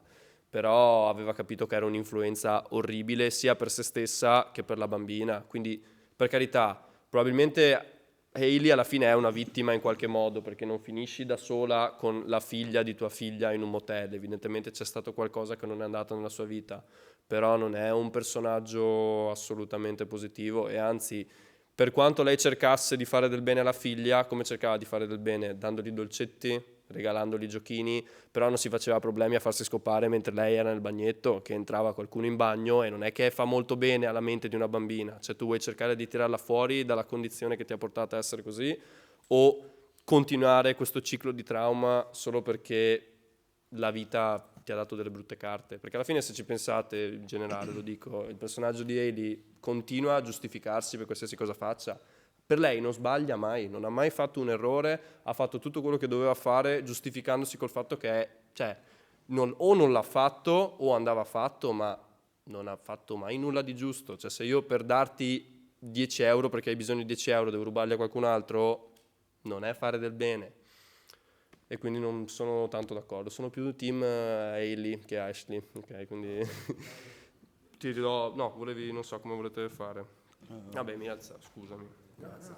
però aveva capito che era un'influenza orribile sia per se stessa che per la bambina, quindi Per carità, probabilmente Hailey alla fine è una vittima in qualche modo, perché non finisci da sola con la figlia di tua figlia in un motel, evidentemente c'è stato qualcosa che non è andato nella sua vita, però non è un personaggio assolutamente positivo, e anzi, per quanto lei cercasse di fare del bene alla figlia, come cercava di fare del bene? Dandogli dolcetti, regalandogli giochini, però non si faceva problemi a farsi scopare mentre lei era nel bagnetto, che entrava qualcuno in bagno, e non è che fa molto bene alla mente di una bambina. Cioè, tu vuoi cercare di tirarla fuori dalla condizione che ti ha portato a essere così, o continuare questo ciclo di trauma solo perché la vita ti ha dato delle brutte carte? Perché alla fine, se ci pensate, in generale lo dico, il personaggio di Hailey continua a giustificarsi per qualsiasi cosa faccia. Per lei non sbaglia mai, non ha mai fatto un errore, ha fatto tutto quello che doveva fare giustificandosi col fatto che o non l'ha fatto o andava fatto, ma non ha fatto mai nulla di giusto. Cioè, se io per darti 10 euro perché hai bisogno di 10 euro devo rubarli a qualcun altro, non è fare del bene. E quindi non sono tanto d'accordo, sono più team Hailey che Ashley, ok? Quindi ti dirò, no, volevi, non so come volete fare. Vabbè, mi alza, scusami. Grazie.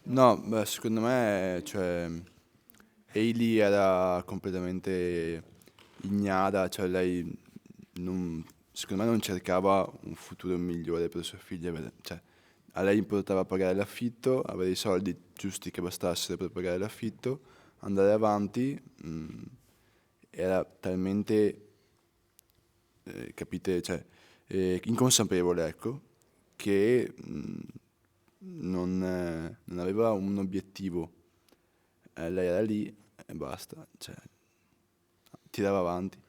No, beh, secondo me, cioè, Hailey era completamente ignara, cioè lei secondo me non cercava un futuro migliore per sua figlia, cioè, a lei importava pagare l'affitto, avere i soldi giusti che bastassero per pagare l'affitto, andare avanti, era talmente, capite, cioè, inconsapevole, ecco, che non aveva un obiettivo. Lei era lì e basta, cioè, tirava avanti.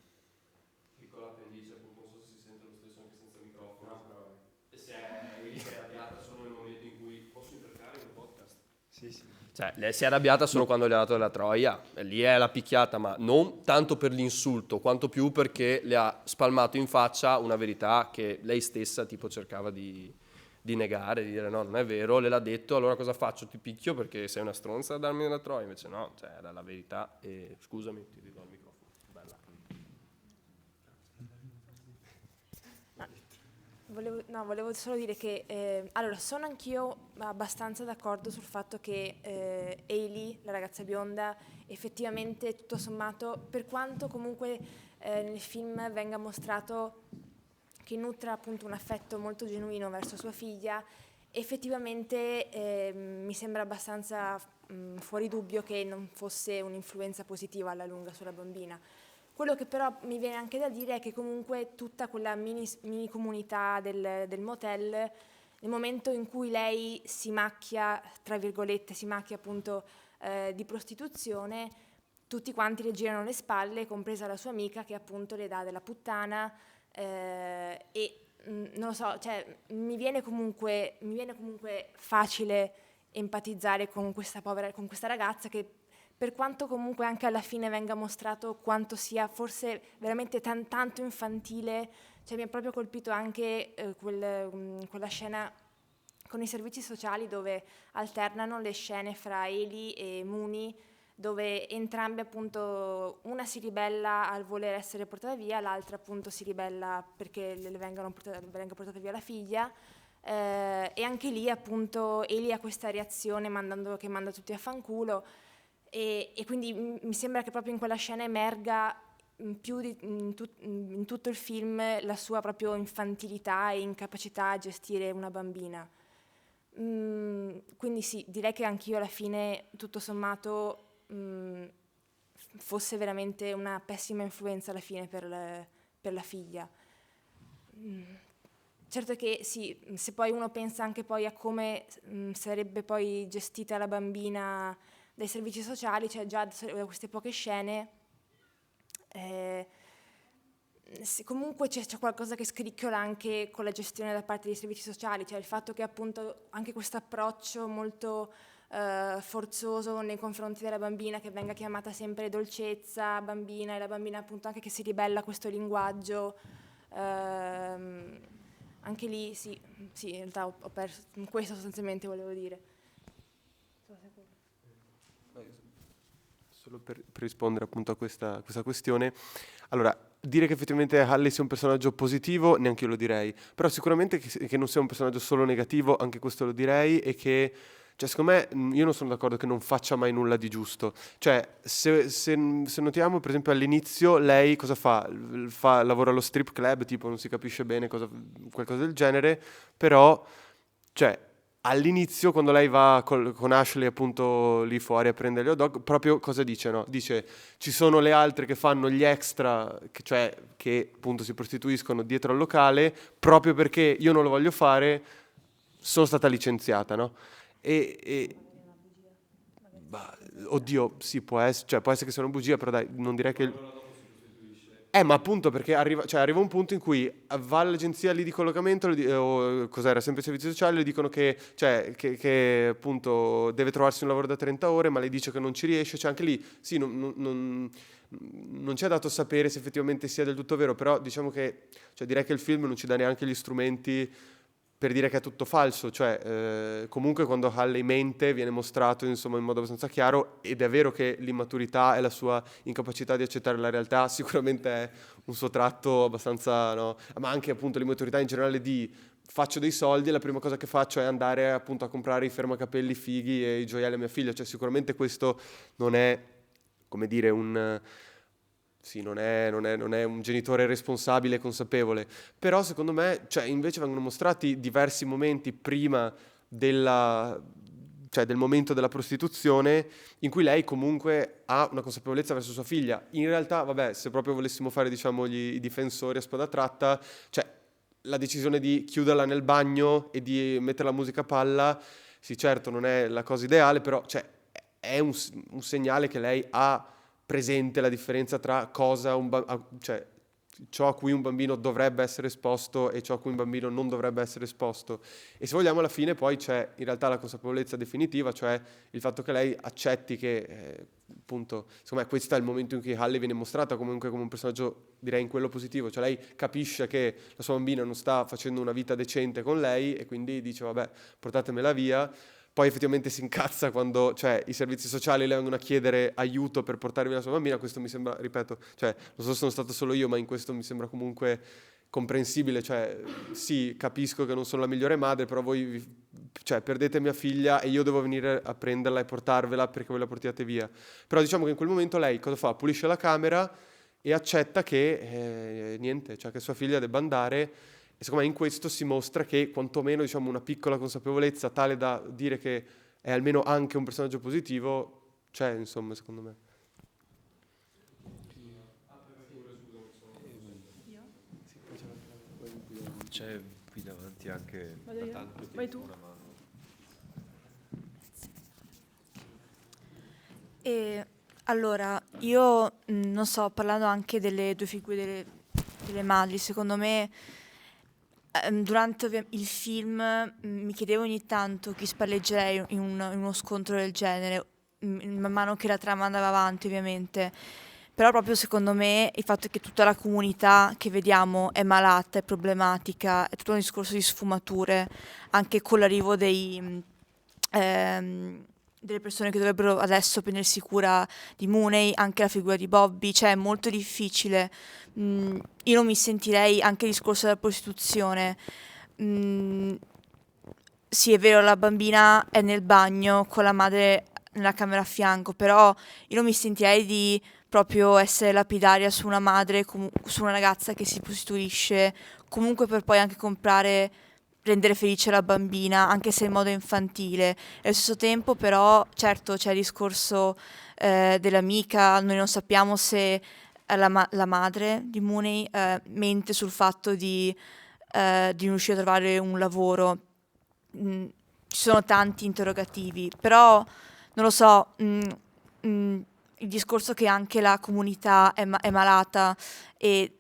Piccola appendice, appunto, non so se si sente lo stesso anche senza microfono, però se è arrabbiata solo nel momento in cui posso intercalare un podcast? Sì. Cioè, lei si è arrabbiata solo quando le ha dato la troia, e lì è la picchiata, ma non tanto per l'insulto, quanto più perché le ha spalmato in faccia una verità che lei stessa tipo cercava di negare, di dire no, non è vero, le l'ha detto, allora cosa faccio? Ti picchio perché sei una stronza a darmi la troia? Invece no, cioè era la verità, e scusami, ti ridò il microfono. Bella. Volevo solo dire che allora sono anch'io abbastanza d'accordo sul fatto che Hailey, la ragazza bionda, effettivamente tutto sommato, per quanto comunque nel film venga mostrato che nutra appunto un affetto molto genuino verso sua figlia, effettivamente mi sembra abbastanza fuori dubbio che non fosse un'influenza positiva alla lunga sulla bambina. Quello che però mi viene anche da dire è che comunque tutta quella mini comunità del motel, nel momento in cui lei si macchia, tra virgolette, si macchia appunto di prostituzione, tutti quanti le girano le spalle, compresa la sua amica che appunto le dà della puttana, e non lo so, cioè mi viene comunque facile empatizzare con questa ragazza che, per quanto comunque anche alla fine venga mostrato quanto sia forse veramente tanto infantile, cioè mi ha proprio colpito anche quella scena con i servizi sociali dove alternano le scene fra Hailey e Mooney, dove entrambe appunto, una si ribella al voler essere portata via, l'altra appunto si ribella perché venga portata via la figlia, e anche lì appunto Hailey ha questa reazione che manda tutti a fanculo, e quindi mi sembra che proprio in quella scena emerga più in tutto il film la sua proprio infantilità e incapacità a gestire una bambina. Quindi sì, direi che anch'io alla fine tutto sommato fosse veramente una pessima influenza alla fine per la figlia. Certo che sì, se poi uno pensa anche poi a come sarebbe poi gestita la bambina dai servizi sociali, cioè già da queste poche scene comunque c'è qualcosa che scricchiola anche con la gestione da parte dei servizi sociali, cioè il fatto che appunto anche questo approccio molto forzoso nei confronti della bambina, che venga chiamata sempre dolcezza, bambina, e la bambina appunto anche che si ribella a questo linguaggio, anche lì sì, in realtà ho perso, questo sostanzialmente volevo dire. solo per rispondere appunto a questa questione. Allora, dire che effettivamente Halley sia un personaggio positivo, neanche io lo direi, però sicuramente che non sia un personaggio solo negativo, anche questo lo direi, e che, cioè, secondo me, io non sono d'accordo che non faccia mai nulla di giusto. Cioè, se notiamo, per esempio, all'inizio, lei cosa fa? Lavora allo strip club, tipo, non si capisce bene qualcosa del genere, però, cioè, all'inizio, quando lei va con Ashley appunto lì fuori a prendere gli hot dog, proprio cosa dice, no? Dice, ci sono le altre che fanno gli extra, cioè che appunto si prostituiscono dietro al locale, proprio perché io non lo voglio fare, sono stata licenziata, no? Oddio, sì, può essere che sia una bugia, però dai, non direi che... ma appunto perché arriva un punto in cui va all'agenzia lì di collocamento o cos'era, sempre i servizi sociali, le dicono che appunto deve trovarsi un lavoro da 30 ore, ma lei dice che non ci riesce, cioè anche lì sì, non ci è dato sapere se effettivamente sia del tutto vero, però diciamo che, cioè, direi che il film non ci dà neanche gli strumenti per dire che è tutto falso, cioè comunque quando Halley mente viene mostrato insomma in modo abbastanza chiaro, ed è vero che l'immaturità e la sua incapacità di accettare la realtà sicuramente è un suo tratto abbastanza, no? Ma anche appunto l'immaturità in generale di faccio dei soldi e la prima cosa che faccio è andare appunto a comprare i fermacapelli fighi e i gioielli a mia figlia, cioè sicuramente questo non è, come dire, non è un genitore responsabile e consapevole, però secondo me, cioè, invece vengono mostrati diversi momenti prima del momento della prostituzione in cui lei comunque ha una consapevolezza verso sua figlia. In realtà, vabbè, se proprio volessimo fare, diciamo, i difensori a spada tratta, cioè la decisione di chiuderla nel bagno e di mettere la musica a palla, sì, certo, non è la cosa ideale, però cioè, è un segnale che lei ha presente la differenza tra cioè ciò a cui un bambino dovrebbe essere esposto e ciò a cui un bambino non dovrebbe essere esposto. E se vogliamo, alla fine poi c'è in realtà la consapevolezza definitiva, cioè il fatto che lei accetti che appunto, secondo me questo è il momento in cui Halley viene mostrata comunque come un personaggio, direi, in quello positivo, cioè lei capisce che la sua bambina non sta facendo una vita decente con lei e quindi dice vabbè, portatemela via. Poi effettivamente si incazza quando, cioè, i servizi sociali le vengono a chiedere aiuto per portare via la sua bambina. Questo mi sembra, ripeto, cioè, non so se sono stato solo io, ma in questo mi sembra comunque comprensibile. Cioè, sì, capisco che non sono la migliore madre, però voi, cioè, perdete mia figlia e io devo venire a prenderla e portarvela perché voi la portiate via. Però diciamo che in quel momento lei cosa fa? Pulisce la camera e accetta che, niente, cioè che sua figlia debba andare. E secondo me in questo si mostra che quantomeno, diciamo, una piccola consapevolezza tale da dire che è almeno anche un personaggio positivo c'è, insomma, secondo me. C'è qui davanti anche Vado io? tanto Vai tempo tu. una mano. E allora, io non so, parlando anche delle due figure delle madri, secondo me durante il film mi chiedevo ogni tanto chi spalleggerei in uno scontro del genere, man mano che la trama andava avanti ovviamente, però proprio secondo me il fatto che tutta la comunità che vediamo è malata, è problematica, è tutto un discorso di sfumature, anche con l'arrivo delle persone che dovrebbero adesso prendersi cura di Mooney, anche la figura di Bobby, cioè è molto difficile. Io non mi sentirei, anche il discorso della prostituzione, sì è vero, la bambina è nel bagno con la madre nella camera a fianco, però io non mi sentirei di proprio essere lapidaria su una madre, su una ragazza che si prostituisce, comunque per poi anche rendere felice la bambina, anche se in modo infantile. E allo stesso tempo però, certo, c'è il discorso dell'amica, noi non sappiamo se la madre di Mooney mente sul fatto di non riuscire a trovare un lavoro. Ci sono tanti interrogativi, però non lo so, il discorso che anche la comunità è malata e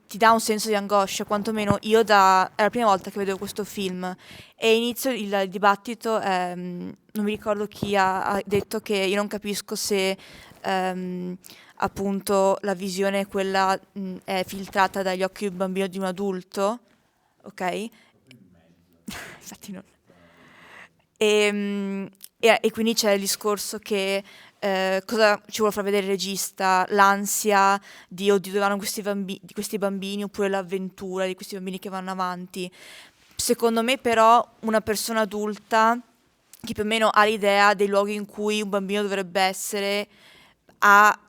ti dà un senso di angoscia, quantomeno io è la prima volta che vedo questo film e inizio il dibattito, non mi ricordo chi ha detto che io non capisco se appunto la visione quella è filtrata dagli occhi di un bambino o di un adulto, ok? Infatti non. E quindi c'è il discorso che cosa ci vuole far vedere il regista, l'ansia di oddio dove vanno di questi bambini, oppure l'avventura di questi bambini che vanno avanti. Secondo me però una persona adulta che più o meno ha l'idea dei luoghi in cui un bambino dovrebbe essere ha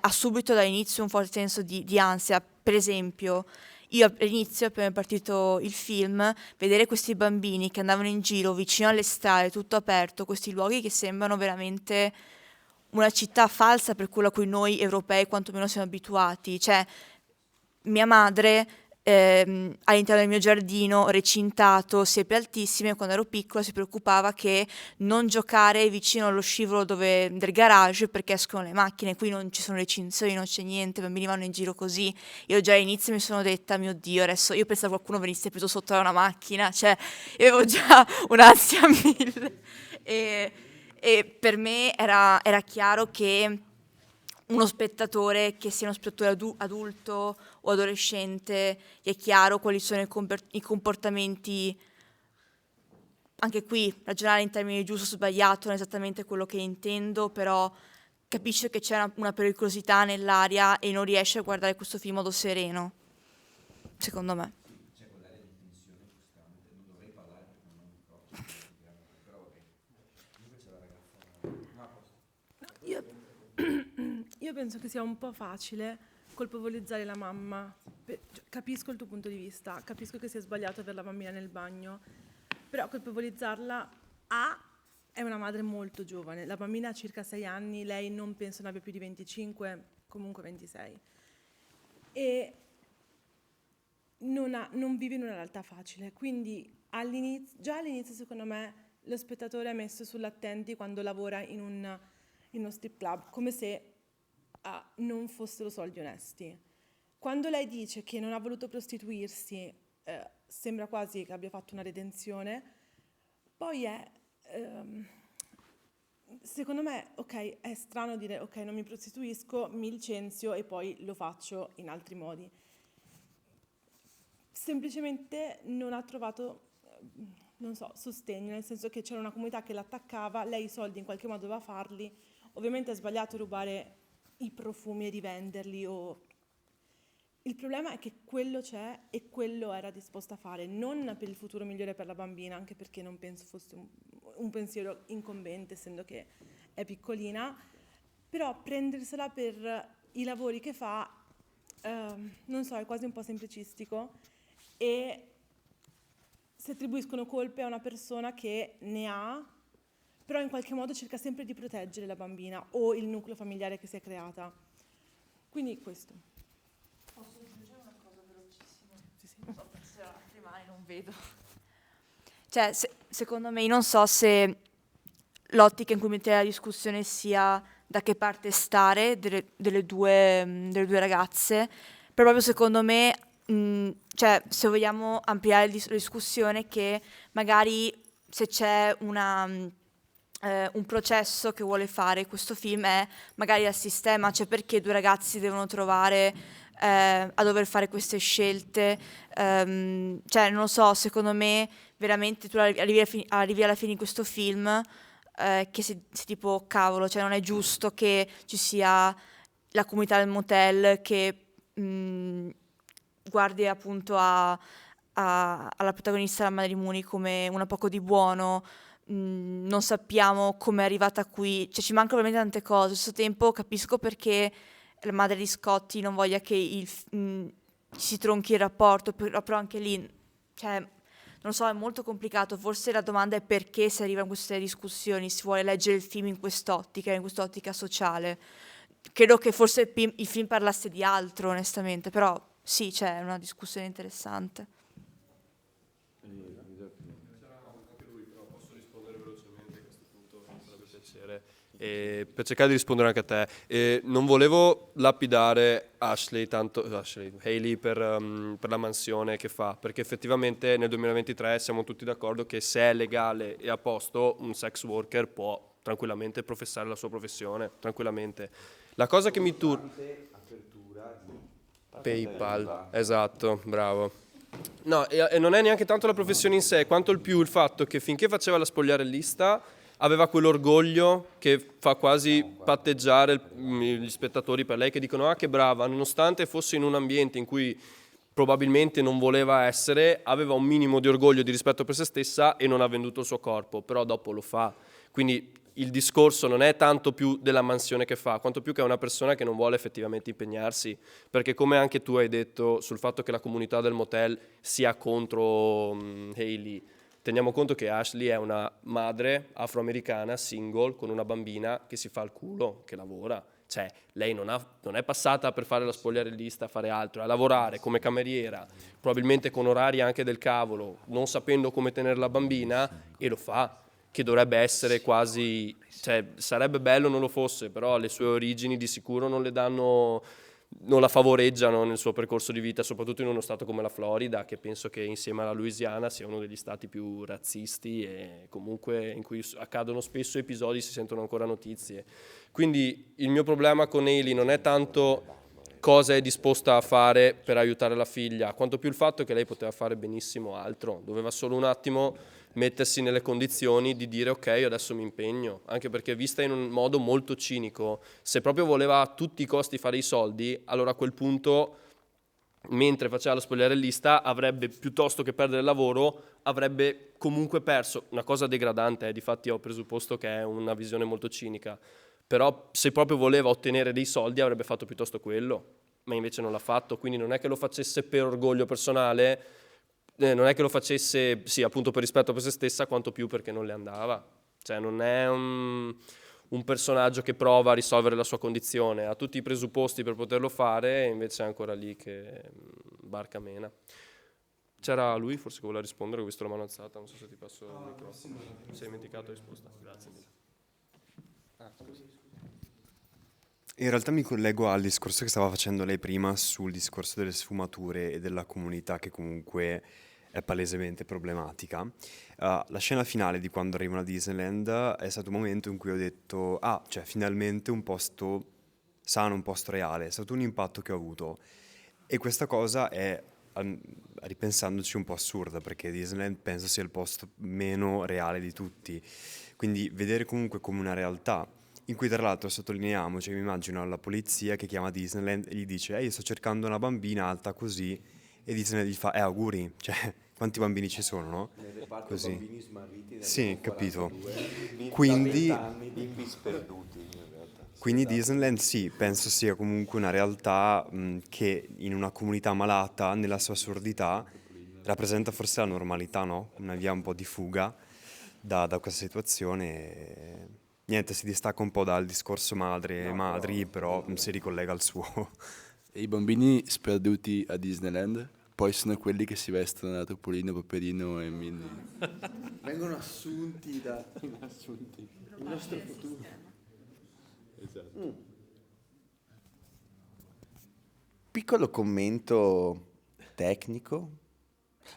subito dall'inizio un forte senso di ansia. Per esempio, io all'inizio, appena è partito il film, vedere questi bambini che andavano in giro vicino alle strade, tutto aperto, questi luoghi che sembrano veramente una città falsa per quella a cui noi europei quantomeno siamo abituati. Cioè, mia madre all'interno del mio giardino recintato, siepi altissime, quando ero piccola si preoccupava che non giocare vicino allo scivolo del garage perché escono le macchine, qui non ci sono recinzioni, non c'è niente, i bambini vanno in giro così. Io già all'inizio mi sono detta, mio Dio, adesso io pensavo qualcuno venisse preso sotto da una macchina, cioè io avevo già un'ansia a 1000 e per me era chiaro che uno spettatore, che sia uno spettatore adulto o adolescente, gli è chiaro quali sono i comportamenti, anche qui ragionare in termini giusto o sbagliato non è esattamente quello che intendo, però capisce che c'è una pericolosità nell'aria e non riesce a guardare questo film in modo sereno, secondo me. Io penso che sia un po' facile colpevolizzare la mamma. Capisco il tuo punto di vista, capisco che sia sbagliato avere la bambina nel bagno, però colpevolizzarla è una madre molto giovane. La bambina ha circa 6 anni, lei non penso ne abbia più di 25, comunque 26. E non vive in una realtà facile, quindi già all'inizio secondo me lo spettatore è messo sull'attenti quando lavora in uno strip club, come se non fossero soldi onesti. Quando lei dice che non ha voluto prostituirsi, sembra quasi che abbia fatto una redenzione. Poi secondo me, ok, è strano dire ok, non mi prostituisco, mi licenzio e poi lo faccio in altri modi. Semplicemente non ha trovato, non so, sostegno, nel senso che c'era una comunità che l'attaccava, lei i soldi in qualche modo doveva farli. Ovviamente è sbagliato rubare i profumi e rivenderli. Il problema è che quello c'è e quello era disposta a fare, non per il futuro migliore per la bambina, anche perché non penso fosse un pensiero incombente, essendo che è piccolina, però prendersela per i lavori che fa, non so, è quasi un po' semplicistico e si attribuiscono colpe a una persona che ne ha, però in qualche modo cerca sempre di proteggere la bambina o il nucleo familiare che si è creata. Quindi questo. Posso aggiungere una cosa velocissima? Sì. Non so, se ho altre mani, non vedo. Cioè, secondo me, non so se l'ottica in cui mettere la discussione sia da che parte stare delle due ragazze, però proprio secondo me, cioè, se vogliamo ampliare la discussione, che magari se c'è un processo che vuole fare questo film è magari al sistema, cioè perché due ragazzi devono trovare a dover fare queste scelte, cioè non lo so, secondo me veramente tu arrivi alla fine di questo film che sei tipo cavolo, cioè non è giusto che ci sia la comunità del motel che guardi appunto alla protagonista, la madre di Mooney, come una poco di buono. Non sappiamo come è arrivata qui, cioè ci mancano veramente tante cose. Allo stesso tempo capisco perché la madre di Scotty non voglia che si tronchi il rapporto, però anche lì, cioè, non so, è molto complicato. Forse la domanda è perché si arriva a queste discussioni, si vuole leggere il film in quest'ottica sociale. Credo che forse il film parlasse di altro, onestamente, però sì, c'è una discussione interessante. E per cercare di rispondere anche a te, non volevo lapidare Hailey per la mansione che fa, perché effettivamente nel 2023 siamo tutti d'accordo che se è legale e a posto un sex worker può tranquillamente professare la sua professione, tranquillamente. La cosa che mi turba... PayPal, esatto, bravo. No, e non è neanche tanto la professione in sé, quanto il fatto che finché faceva la spogliarellista aveva quell'orgoglio che fa quasi patteggiare gli spettatori per lei, che dicono che brava, nonostante fosse in un ambiente in cui probabilmente non voleva essere, aveva un minimo di orgoglio, di rispetto per se stessa e non ha venduto il suo corpo, però dopo lo fa. Quindi il discorso non è tanto più della mansione che fa, quanto più che è una persona che non vuole effettivamente impegnarsi, perché come anche tu hai detto sul fatto che la comunità del motel sia contro Hailey, teniamo conto che Ashley è una madre afroamericana, single, con una bambina che si fa il culo, che lavora. Cioè, lei non è passata per fare la spogliarellista, a fare altro, a lavorare come cameriera, probabilmente con orari anche del cavolo, non sapendo come tenere la bambina, e lo fa, che dovrebbe essere quasi, cioè, sarebbe bello non lo fosse, però le sue origini di sicuro non le danno, non la favoreggiano nel suo percorso di vita, soprattutto in uno stato come la Florida, che penso che insieme alla Louisiana sia uno degli stati più razzisti e comunque in cui accadono spesso episodi, si sentono ancora notizie. Quindi il mio problema con Hailey non è tanto cosa è disposta a fare per aiutare la figlia, quanto più il fatto che lei poteva fare benissimo altro, doveva solo un attimo mettersi nelle condizioni di dire ok, adesso mi impegno, anche perché vista in un modo molto cinico, se proprio voleva a tutti i costi fare i soldi, allora a quel punto, mentre faceva la spogliarellista, avrebbe, piuttosto che perdere il lavoro, avrebbe comunque perso, una cosa degradante, difatti ho presupposto che è una visione molto cinica, però se proprio voleva ottenere dei soldi avrebbe fatto piuttosto quello, ma invece non l'ha fatto, quindi non è che lo facesse per orgoglio personale, non è che lo facesse, sì, appunto per rispetto per se stessa, quanto più perché non le andava. Cioè non è un personaggio che prova a risolvere la sua condizione, ha tutti i presupposti per poterlo fare e invece è ancora lì che barca mena. C'era lui forse che voleva rispondere, ho visto la mano alzata, non so se ti passo il microfono. Si è dimenticato la risposta, grazie mille. Scusa. In realtà mi collego al discorso che stava facendo lei prima sul discorso delle sfumature e della comunità che comunque è palesemente problematica. La scena finale di quando arrivano a Disneyland è stato un momento in cui ho detto cioè finalmente un posto sano, un posto reale, è stato un impatto che ho avuto. E questa cosa è, ripensandoci, un po' assurda, perché Disneyland penso sia il posto meno reale di tutti. Quindi vedere comunque come una realtà, in cui tra l'altro sottolineiamo, cioè mi immagino la polizia che chiama Disneyland e gli dice io sto cercando una bambina alta così, e Disneyland gli fa auguri, cioè quanti bambini ci sono, no? Così. Bambini smarriti sì, capito. 42, Quindi, bimbi sperduti in realtà. quindi Disneyland sì, penso sia comunque una realtà che in una comunità malata, nella sua assurdità, rappresenta forse la normalità, no? Una via un po' di fuga da questa situazione. Niente, si distacca un po' dal discorso madri, però si ricollega al suo. E i bambini sperduti a Disneyland poi sono quelli che si vestono da Topolino, Paperino e Minnie. Vengono assunti il nostro futuro. Esatto. Piccolo commento tecnico.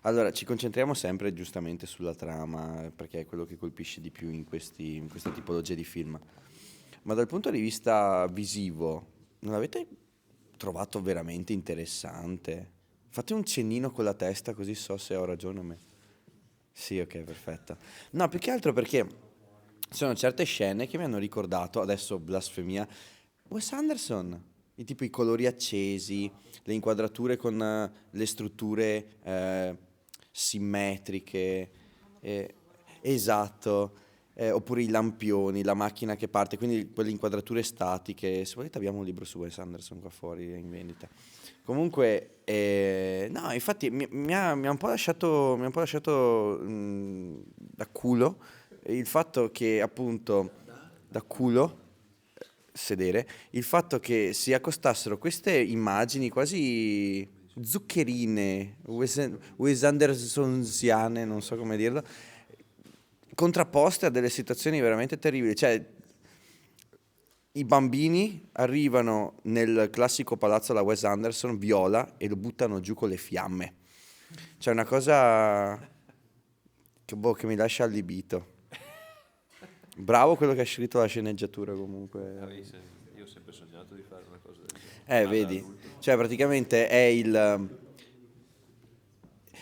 Allora, ci concentriamo sempre giustamente sulla trama, perché è quello che colpisce di più in questa tipologia di film. Ma dal punto di vista visivo, non l'avete trovato veramente interessante? Fate un cennino con la testa così so se ho ragione o me. Sì, ok, perfetto. No, più che altro perché sono certe scene che mi hanno ricordato, adesso blasfemia, Wes Anderson. I colori accesi, le inquadrature con le strutture simmetriche, esatto, oppure i lampioni, la macchina che parte, quindi quelle inquadrature statiche. Se volete abbiamo un libro su Wes Anderson qua fuori in vendita. Comunque, no, infatti mi ha un po' lasciato da culo il fatto che appunto da culo sedere, il fatto che si accostassero queste immagini quasi zuccherine, Wes Andersonsiane, non so come dirlo, contrapposte a delle situazioni veramente terribili. Cioè, i bambini arrivano nel classico palazzo alla Wes Anderson, viola, e lo buttano giù con le fiamme. Cioè, una cosa che mi lascia allibito. Bravo quello che ha scritto la sceneggiatura comunque. Io ho sempre sognato di fare una cosa del genere. Vedi, cioè praticamente è il...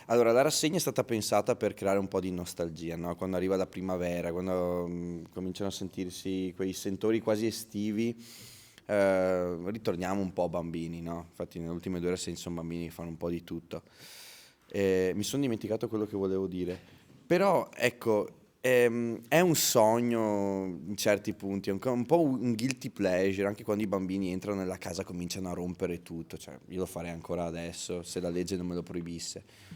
Allora, la rassegna è stata pensata per creare un po' di nostalgia, no? Quando arriva la primavera, quando cominciano a sentirsi quei sentori quasi estivi, ritorniamo un po' bambini, no? Infatti nelle ultime 2 rassegna sono bambini che fanno un po' di tutto. Mi sono dimenticato quello che volevo dire, però ecco, è un sogno in certi punti, è un po' un guilty pleasure, anche quando i bambini entrano nella casa cominciano a rompere tutto, cioè io lo farei ancora adesso se la legge non me lo proibisse.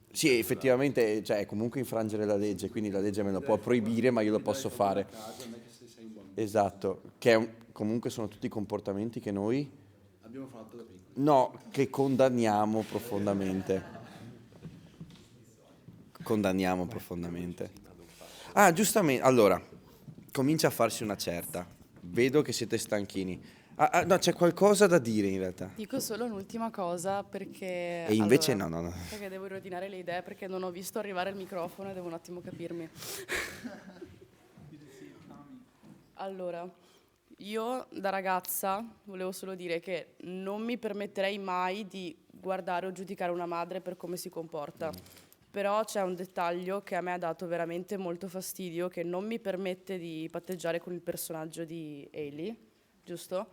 Sì, effettivamente, cioè, è comunque infrangere la legge, quindi la legge me lo può proibire, ma io lo posso fare. Esatto, comunque sono tutti comportamenti che noi abbiamo fatto da piccoli. no, che condanniamo profondamente. Condanniamo profondamente. Ah, giustamente, allora, comincia a farsi una certa. Vedo che siete stanchini. No, c'è qualcosa da dire in realtà. Dico solo un'ultima cosa perché... E invece allora, no. Perché devo riordinare le idee perché non ho visto arrivare il microfono e devo un attimo capirmi. Allora, io da ragazza volevo solo dire che non mi permetterei mai di guardare o giudicare una madre per come si comporta. Però c'è un dettaglio che a me ha dato veramente molto fastidio, che non mi permette di patteggiare con il personaggio di Hailey, giusto?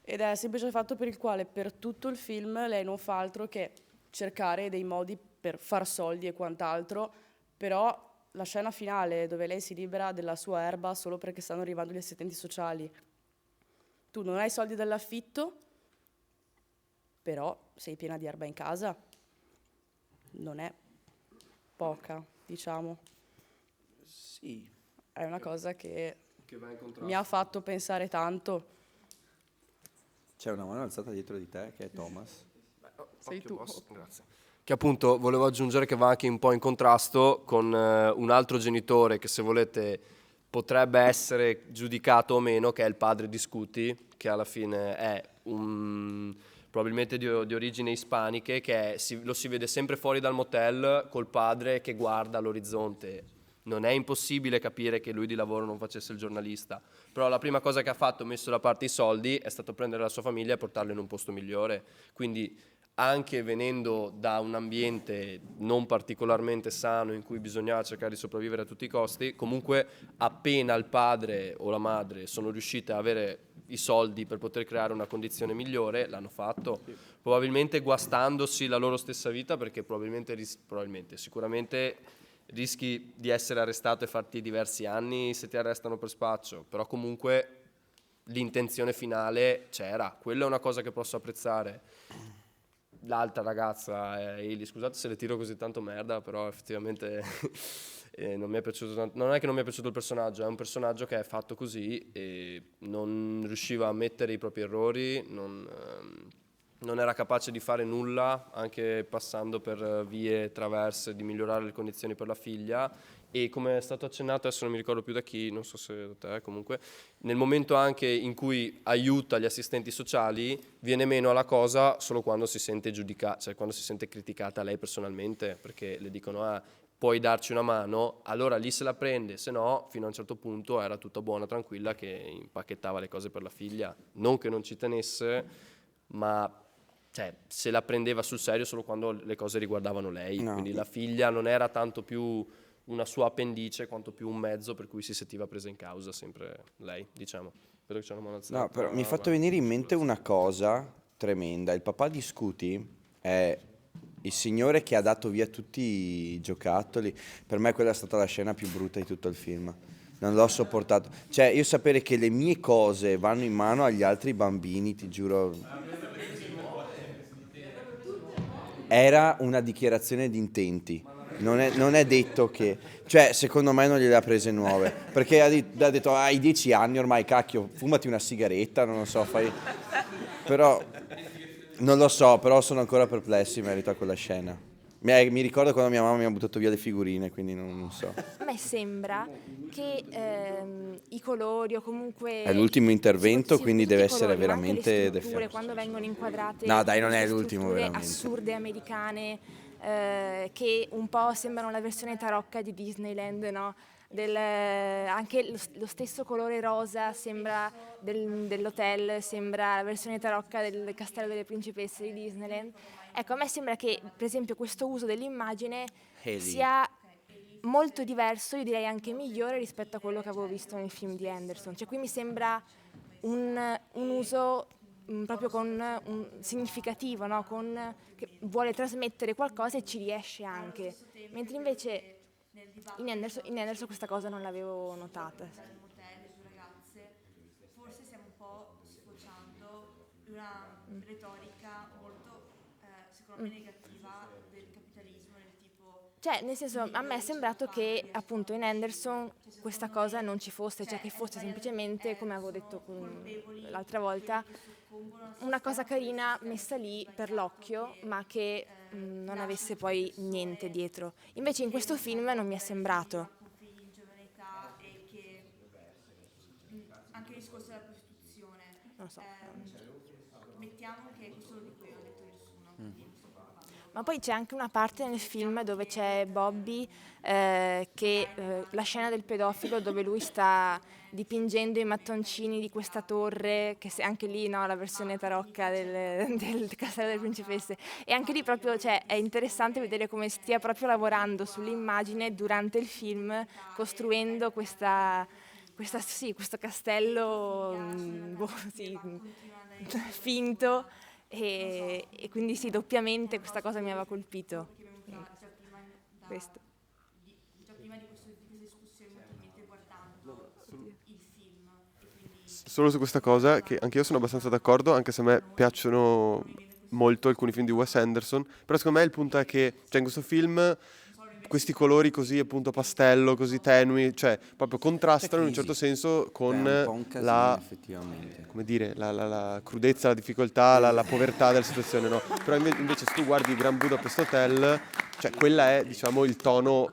Ed è semplice il fatto per il quale per tutto il film lei non fa altro che cercare dei modi per far soldi e quant'altro, però la scena finale dove lei si libera della sua erba solo perché stanno arrivando gli assistenti sociali. Tu non hai soldi dall'affitto, però sei piena di erba in casa. Non è poca, diciamo. Sì. È una cosa che va in contrasto. mi ha fatto pensare tanto. C'è una mano alzata dietro di te che è Thomas. Sei tu. Grazie. Che appunto volevo aggiungere che va anche un po' in contrasto con un altro genitore che, se volete, potrebbe essere giudicato o meno, che è il padre di Scuti, che alla fine è probabilmente di origini ispaniche, che lo si vede sempre fuori dal motel col padre che guarda all'orizzonte. Non è impossibile capire che lui di lavoro non facesse il giornalista, però la prima cosa che ha fatto, messo da parte i soldi, è stato prendere la sua famiglia e portarla in un posto migliore. Quindi, anche venendo da un ambiente non particolarmente sano in cui bisognava cercare di sopravvivere a tutti i costi, comunque appena il padre o la madre sono riusciti a avere i soldi per poter creare una condizione migliore, l'hanno fatto, probabilmente guastandosi la loro stessa vita, perché sicuramente rischi di essere arrestato e farti diversi anni se ti arrestano per spaccio, però comunque l'intenzione finale c'era. Quella è una cosa che posso apprezzare. L'altra ragazza, Hailey, scusate se le tiro così tanto merda, però effettivamente non mi è piaciuto tanto. Non è che non mi è piaciuto il personaggio, è un personaggio che è fatto così e non riusciva a ammettere i propri errori, non era capace di fare nulla, anche passando per vie traverse, di migliorare le condizioni per la figlia. E come è stato accennato, adesso non mi ricordo più da chi, non so se da te comunque, nel momento anche in cui aiuta gli assistenti sociali, viene meno alla cosa solo quando si sente giudicata, cioè quando si sente criticata lei personalmente, perché le dicono puoi darci una mano, allora lì se la prende, se no fino a un certo punto era tutta buona, tranquilla, che impacchettava le cose per la figlia, non che non ci tenesse, ma se la prendeva sul serio solo quando le cose riguardavano lei, No. quindi la figlia non era tanto più una sua appendice quanto più un mezzo per cui si sentiva presa in causa sempre lei, diciamo. Spero che c'è una mano alzata. No, però mi è fatto venire in mente una cosa tremenda. Il papà di Scuti è il signore che ha dato via tutti i giocattoli. Per me quella è stata la scena più brutta di tutto il film. Non l'ho sopportato. Cioè, io sapere che le mie cose vanno in mano agli altri bambini, ti giuro. Era una dichiarazione di intenti. Non è detto che... Cioè, secondo me non gliele ha prese nuove. Perché ha detto, hai 10 anni ormai, cacchio, fumati una sigaretta, non lo so, fai... Però, non lo so, però sono ancora perplesso in merito a quella scena. Mi ricordo quando mia mamma mi ha buttato via le figurine, quindi non so. A me sembra che i colori o comunque... È l'ultimo intervento, sì, quindi tutti deve i essere colori, ma anche veramente le strutture, definito. quando vengono inquadrate... No, dai, non è queste l'ultimo, strutture veramente. assurde americane, che un po' sembrano la versione tarocca di Disneyland, no? anche lo stesso colore rosa sembra dell'hotel, sembra la versione tarocca del Castello delle Principesse di Disneyland. Ecco, a me sembra che, per esempio, questo uso dell'immagine sia molto diverso, io direi anche migliore rispetto a quello che avevo visto nel film di Anderson. Cioè qui mi sembra un uso proprio con un significativo, no? Che vuole trasmettere qualcosa e ci riesce anche. Mentre invece in Anderson questa cosa non l'avevo notata. Forse stiamo un po' sfociando in una retorica molto, secondo me, negativa del capitalismo, del tipo... Cioè, nel senso, a me è sembrato che appunto in Anderson questa cosa non ci fosse, cioè che fosse semplicemente, come avevo detto l'altra volta, una cosa carina messa lì per l'occhio, ma che non avesse poi niente dietro. Invece in questo film non mi è sembrato. in giovane età e che anche il discorso della prostituzione. Non lo so. Mettiamo che questo lo dico io, non l'ha detto nessuno, quindi non sto parlando. Ma poi c'è anche una parte nel film dove c'è Bobby la scena del pedofilo dove lui sta dipingendo i mattoncini di questa torre, che anche lì no, la versione tarocca del Castello delle Principesse, e anche lì proprio è interessante vedere come stia proprio lavorando sull'immagine durante il film, costruendo questo castello finto, e quindi sì, doppiamente questa cosa mi aveva colpito. Questo. Già prima di questa discussione mentalmente guardando il film. Solo su questa cosa, che anche io sono abbastanza d'accordo, anche se a me piacciono molto alcuni film di Wes Anderson, però secondo me il punto è che in questo film questi colori così appunto pastello, così tenui, cioè proprio contrastano in un certo senso con un po' un casino, effettivamente. come dire, la crudezza, la difficoltà, la povertà della situazione, no? Però invece se tu guardi Grand Budapest Hotel, cioè quella è, diciamo, il tono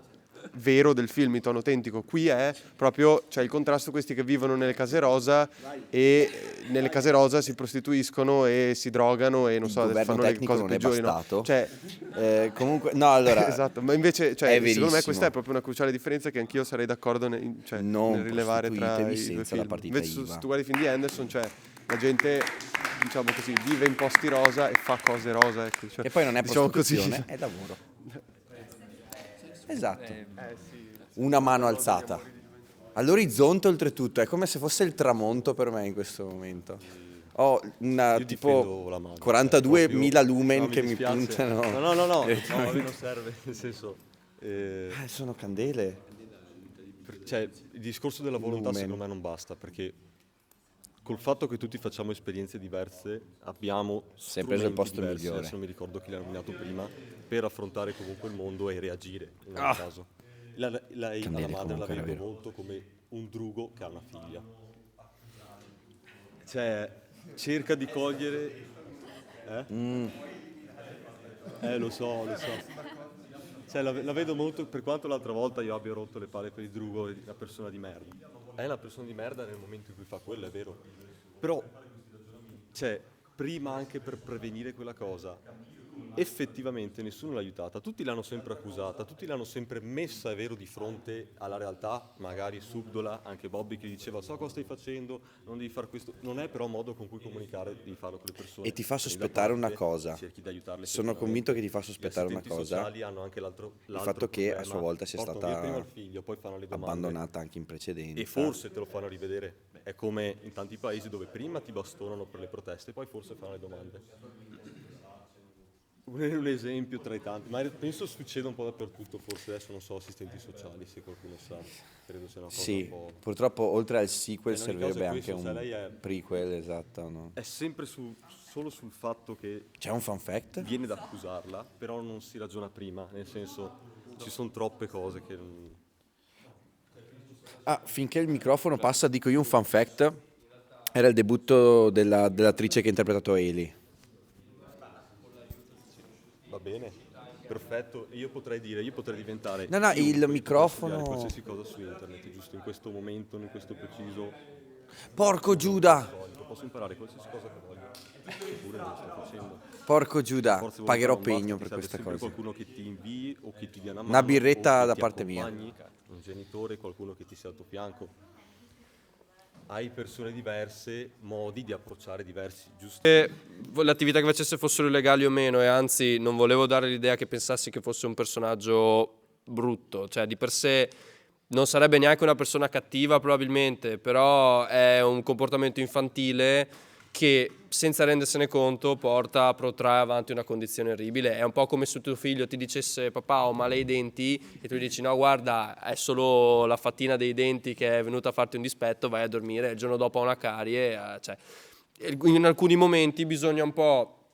vero del film, il tono autentico. Qui è proprio, c'è il contrasto, questi che vivono nelle case rosa e nelle case rosa si prostituiscono e si drogano e non so, fanno le cose peggiori, no? Cioè, comunque, no, allora esatto, ma invece è secondo me questa è proprio una cruciale differenza che anch'io sarei d'accordo nel rilevare tra i due senza la film. partita Invece IVA. se tu guardi i film di Anderson, cioè la gente, diciamo così, vive in posti rosa e fa cose rosa, ecco. Cioè, e poi non è diciamo prostituzione, così. è lavoro. Esatto. Una mano alzata. All'orizzonte oltretutto, è come se fosse il tramonto per me in questo momento. Ho una tipo 42.000 lumen che mi puntano. No, a me non serve, nel senso... sono candele. Cioè, il discorso della volontà secondo me non basta, perché col fatto che tutti facciamo esperienze diverse abbiamo Sei preso il posto diversi, migliore. adesso non mi ricordo chi l'ha nominato prima, per affrontare comunque il mondo e reagire in ogni caso. Lei alla Candele, madre la comunque, vedo è vero. molto come un drugo che ha una figlia. Cioè, cerca di cogliere... Lo so. Cioè, la vedo molto, per quanto l'altra volta io abbia rotto le palle per il drugo, è una persona di merda. È una persona di merda nel momento in cui fa quello, è vero. Però, cioè, prima anche per prevenire quella cosa, effettivamente nessuno l'ha aiutata, tutti l'hanno sempre accusata, tutti l'hanno sempre messa, è vero, di fronte alla realtà, magari subdola, anche Bobby che diceva so cosa stai facendo, non devi fare questo, non è però modo con cui comunicare, devi farlo con le persone. E ti fa Quindi sospettare da parte una cosa. cerchi di aiutarle Sono sicuramente. convinto che ti fa sospettare Gli una assistenti cosa. sociali hanno anche l'altro Il fatto che a problema, sua volta sia portano via prima stata il figlio, poi fanno le domande. abbandonata anche in precedenza. E forse te lo fanno rivedere. È come in tanti paesi dove prima ti bastonano per le proteste, poi forse fanno le domande. Un esempio tra i tanti, ma penso succeda un po' dappertutto, forse adesso non so, assistenti sociali, se qualcuno sa, credo sia una cosa Sì, un po'... purtroppo oltre al sequel In ogni caso servirebbe è anche questo, un se lei è- prequel, esatto, no? È sempre solo sul fatto che... C'è un fun fact? Viene da accusarla, però non si ragiona prima, nel senso ci sono troppe cose che... Ah, finché il microfono passa dico io un fun fact. Era il debutto dell'attrice che ha interpretato Hailey. Va bene, perfetto. Io potrei diventare... No, chiunque il che microfono- possa studiare qualsiasi cosa su internet, giusto in questo momento, in questo preciso... Porco Giuda! Posso imparare qualsiasi cosa che voglio. Eppure non lo sto facendo. Porco Giuda, Forse pagherò non basta, pegno ti per serve questa sempre cosa. qualcuno che ti invii o che ti dia una mano. Una birretta o che da ti parte mia. accompagni un genitore, qualcuno che ti sia al tuo fianco. Hai persone diverse, modi di approcciare diversi, giusto? Le attività che facesse fossero illegali o meno, e anzi non volevo dare l'idea che pensassi che fosse un personaggio brutto, cioè di per sé non sarebbe neanche una persona cattiva probabilmente, però è un comportamento infantile che senza rendersene conto protrae avanti una condizione orribile. È un po' come se tuo figlio ti dicesse papà ho male ai denti e tu gli dici no guarda è solo la fattina dei denti che è venuta a farti un dispetto, vai a dormire, il giorno dopo ha una carie, cioè, in alcuni momenti bisogna un po'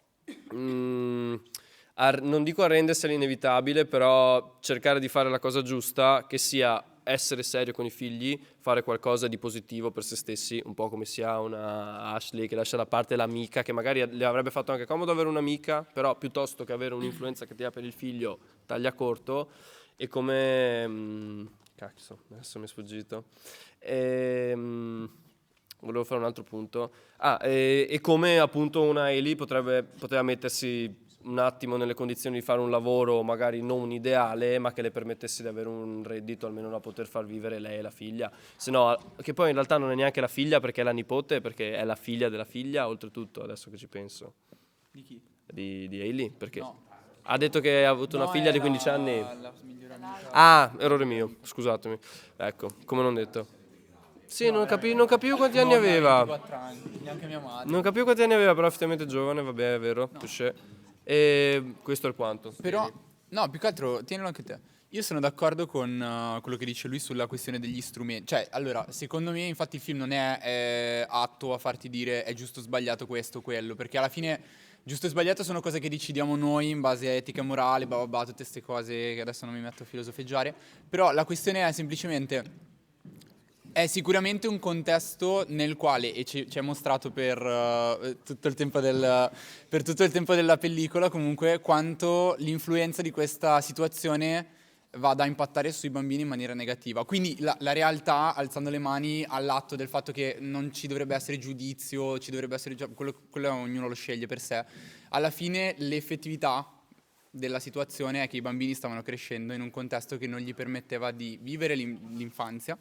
non dico arrendersi all'inevitabile, però cercare di fare la cosa giusta, che sia essere serio con i figli, fare qualcosa di positivo per se stessi, un po' come sia una Ashley che lascia da parte l'amica, che magari le avrebbe fatto anche comodo avere un'amica, però piuttosto che avere un'influenza che ti ha per il figlio, taglia corto. E come cazzo, adesso mi è sfuggito. Volevo fare un altro punto. E come appunto una Eli poteva mettersi un attimo nelle condizioni di fare un lavoro magari non ideale, ma che le permettesse di avere un reddito almeno da poter far vivere lei e la figlia. Se no, che poi in realtà non è neanche la figlia perché è la nipote, perché è la figlia della figlia, oltretutto, adesso che ci penso. Di chi? Di Hailey, perché No. ha detto che ha avuto una figlia di 15 anni. La migliore amica. Ah, errore mio, scusatemi. Ecco, come non detto. Sì, non capivo quanti anni aveva. 24 anni, neanche mia madre. Non capivo quanti anni aveva, però effettivamente giovane, vabbè, è vero, touché. E questo è il quanto. Però, no, più che altro, tienilo anche te. Io sono d'accordo con quello che dice lui sulla questione degli strumenti. Cioè, allora, secondo me, infatti, il film non è atto a farti dire è giusto o sbagliato questo o quello, perché alla fine giusto e sbagliato sono cose che decidiamo noi in base a etica e morale, tutte queste cose che adesso non mi metto a filosofeggiare. Però la questione è semplicemente... È sicuramente un contesto nel quale, e ci è mostrato per tutto il tempo della pellicola, comunque, quanto l'influenza di questa situazione vada a impattare sui bambini in maniera negativa. Quindi la realtà, alzando le mani all'atto del fatto che non ci dovrebbe essere giudizio, ci dovrebbe essere quello ognuno lo sceglie per sé. Alla fine l'effettività della situazione è che i bambini stavano crescendo in un contesto che non gli permetteva di vivere l'infanzia,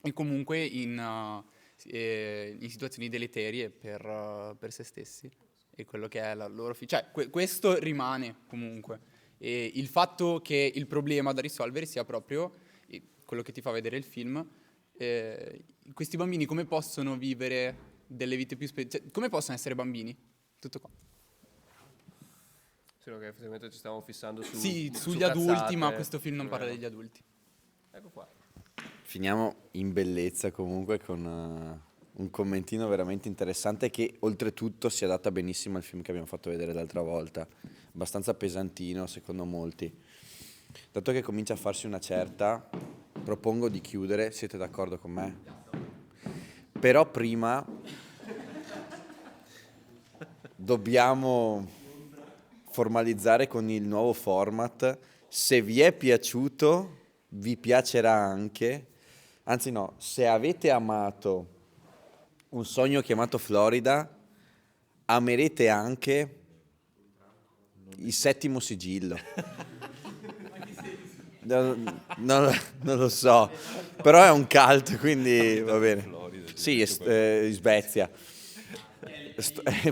e comunque in situazioni deleterie per se stessi e quello che è la loro cioè questo rimane comunque, e il fatto che il problema da risolvere sia proprio quello che ti fa vedere il film, questi bambini come possono vivere delle vite più cioè, come possono essere bambini, tutto qua. Solo che effettivamente ci stiamo fissando sugli adulti, ma questo film non parla degli adulti. Ecco qua. Finiamo in bellezza comunque con un commentino veramente interessante che oltretutto si adatta benissimo al film che abbiamo fatto vedere l'altra volta, abbastanza pesantino secondo molti. Dato che comincia a farsi una certa, propongo di chiudere, siete d'accordo con me? Però prima dobbiamo formalizzare con il nuovo format. Se vi è piaciuto, vi piacerà anche. Anzi no, se avete amato Un sogno chiamato Florida, amerete anche Il settimo sigillo. Non lo so, però è un cult, quindi va bene. Sì, in Svezia.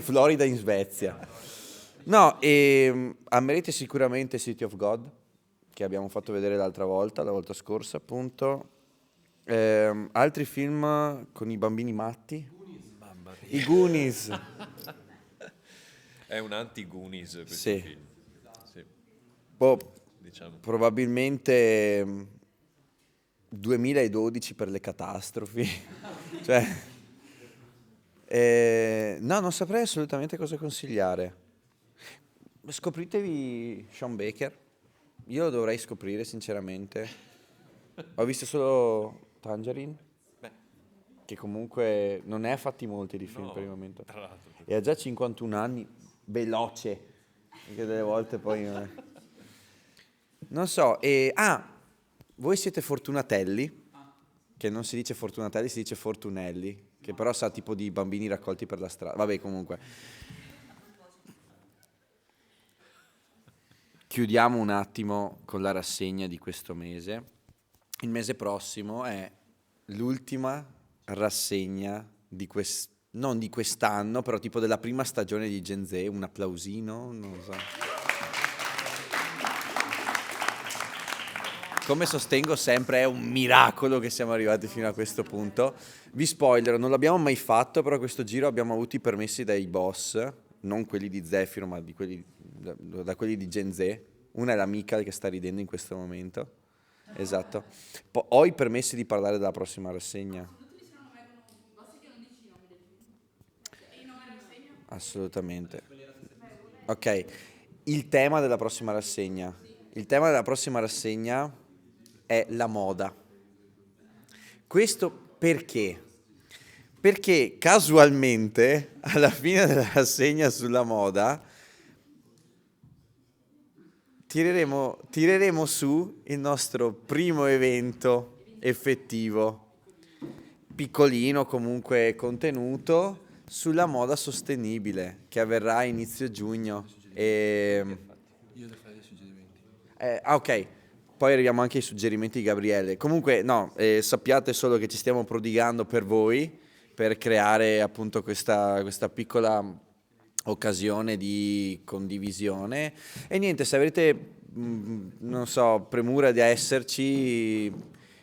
Florida in Svezia. No, amerete sicuramente City of God, che abbiamo fatto vedere la volta scorsa appunto. Altri film con i bambini matti? I Goonies. È un anti-Goonies questo Sì. film. Sì. Diciamo. Probabilmente 2012 per le catastrofi. Cioè, no, non saprei assolutamente cosa consigliare. Scopritevi Sean Baker. Io lo dovrei scoprire sinceramente. Ho visto solo Tangerine, che comunque non ne ha fatti molti di film per il momento. Tra l'altro. E ha già 51 anni, veloce, perché delle volte poi non so. Voi siete fortunatelli, che non si dice fortunatelli, si dice fortunelli, che però sa tipo di bambini raccolti per la strada. Vabbè, comunque. Chiudiamo un attimo con la rassegna di questo mese. il mese prossimo è l'ultima rassegna non di quest'anno, però tipo della prima stagione di Gen Z, un applausino, non lo so. Come sostengo sempre, è un miracolo che siamo arrivati fino a questo punto. Vi spoilerò, non l'abbiamo mai fatto, però questo giro abbiamo avuto i permessi dai boss, non quelli di Zefiro, ma da quelli di Gen Z. Una è l'amica che sta ridendo in questo momento. Esatto. Ho i permessi di parlare della prossima rassegna. Assolutamente. Ok, il tema della prossima rassegna. Il tema della prossima rassegna è la moda. Questo perché? Perché casualmente, alla fine della rassegna sulla moda, tireremo su il nostro primo evento effettivo, piccolino comunque contenuto, sulla moda sostenibile, che avverrà a inizio giugno. Io devo fare dei suggerimenti. Ok, poi arriviamo anche ai suggerimenti di Gabriele. Comunque, no, sappiate solo che ci stiamo prodigando per voi, per creare appunto questa piccola occasione di condivisione. E niente, se avrete, non so, premura di esserci,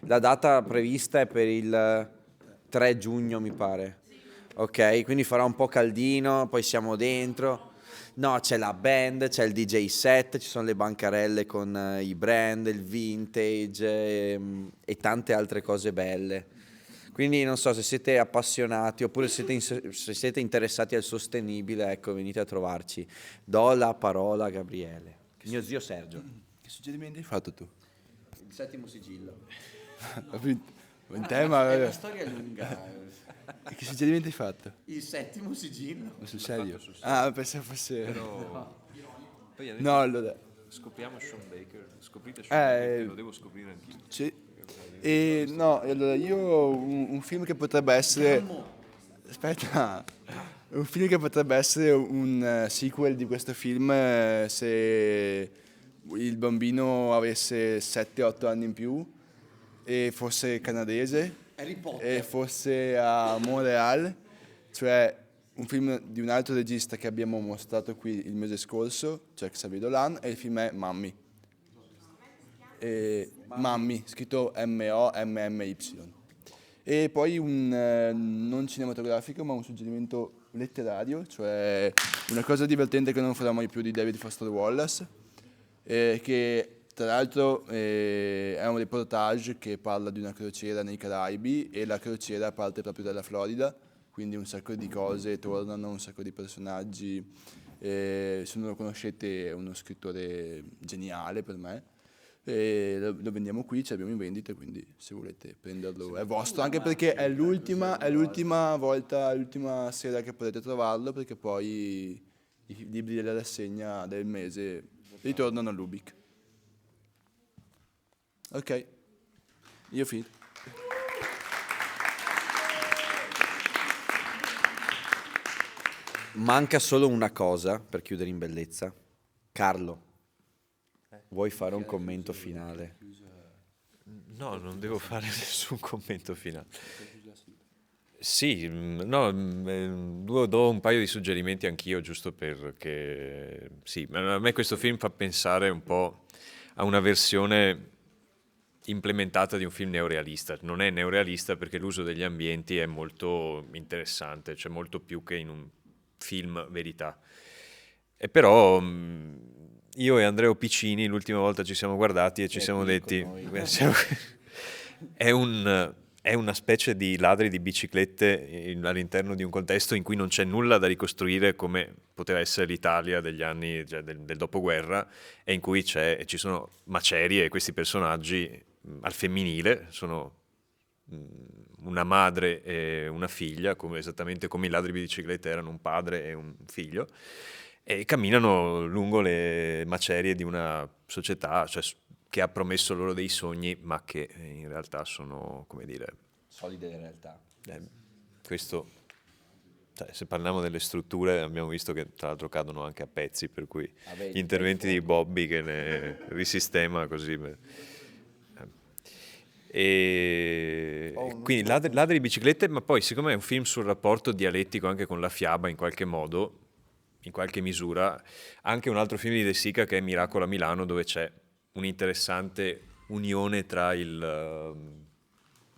la data prevista è per il 3 giugno, mi pare. Ok, quindi farà un po' caldino, poi siamo dentro. No, c'è la band, c'è il DJ set, ci sono le bancarelle con i brand, il vintage e tante altre cose belle. Quindi non so se siete appassionati oppure se siete interessati al sostenibile, ecco, venite a trovarci. Do la parola a Gabriele. Mio zio Sergio. Che suggerimenti hai fatto tu? Il 7° sigillo. In tema... È una storia lunga. Che suggerimenti hai fatto? Il 7° sigillo. Sul serio? Fatto sul serio. Ah, pensavo fosse... Però... Poi No, allora... Scopriamo Sean Baker. Scoprite Sean Baker, che lo devo scoprire anch'io. Sì. E no, allora io un film che potrebbe essere... Aspetta. Un film che potrebbe essere un sequel di questo film se il bambino avesse 7-8 anni in più e fosse canadese Harry Potter. e fosse a Montreal, cioè un film di un altro regista che abbiamo mostrato qui il mese scorso, cioè Xavier Dolan, e il film è Mammy. Mammy, scritto Mommy. E poi un non cinematografico, ma un suggerimento letterario, cioè una cosa divertente che non farà mai più, di David Foster Wallace, che tra l'altro è un reportage che parla di una crociera nei Caraibi e la crociera parte proprio dalla Florida, quindi un sacco di cose tornano, un sacco di personaggi. Se non lo conoscete è uno scrittore geniale per me. Lo vendiamo qui, ce l'abbiamo in vendita, quindi se volete prenderlo è vostro, anche perché è l'ultima volta, l'ultima sera che potete trovarlo, perché poi i libri della rassegna del mese ritornano a Lubick. Ok, io finito. Manca solo una cosa per chiudere in bellezza. Carlo, vuoi fare un commento finale? No, non devo fare nessun commento finale. Sì, no, do un paio di suggerimenti anch'io, giusto perché sì, a me questo film fa pensare un po' a una versione implementata di un film neorealista. Non è neorealista perché l'uso degli ambienti è molto interessante, cioè molto più che in un film verità. E però io e Andrea Piccini l'ultima volta ci siamo guardati e ci siamo detti è una specie di ladri di biciclette all'interno di un contesto in cui non c'è nulla da ricostruire come poteva essere l'Italia degli anni, cioè del dopoguerra, e in cui ci sono macerie e questi personaggi al femminile sono una madre e una figlia, esattamente come i ladri di biciclette erano un padre e un figlio, e camminano lungo le macerie di una società, cioè, che ha promesso loro dei sogni, ma che in realtà sono, come dire... solide in realtà. Questo, cioè, se parliamo delle strutture, abbiamo visto che tra l'altro cadono anche a pezzi, per cui gli interventi di Bobby che ne risistema così... E quindi Ladri di biciclette, ma poi siccome è un film sul rapporto dialettico anche con la fiaba in qualche modo, in qualche misura, anche un altro film di De Sica che è Miracolo a Milano, dove c'è un'interessante unione tra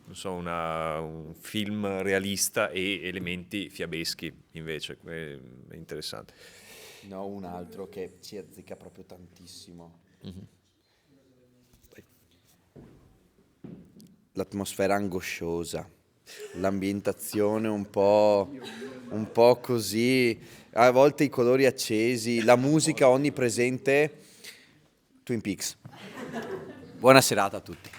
un film realista e elementi fiabeschi, invece è interessante. No, un altro che ci azzecca proprio tantissimo. L'atmosfera angosciosa, l'ambientazione un po' così, a volte i colori accesi, la musica onnipresente. Twin Peaks. Buona serata a tutti.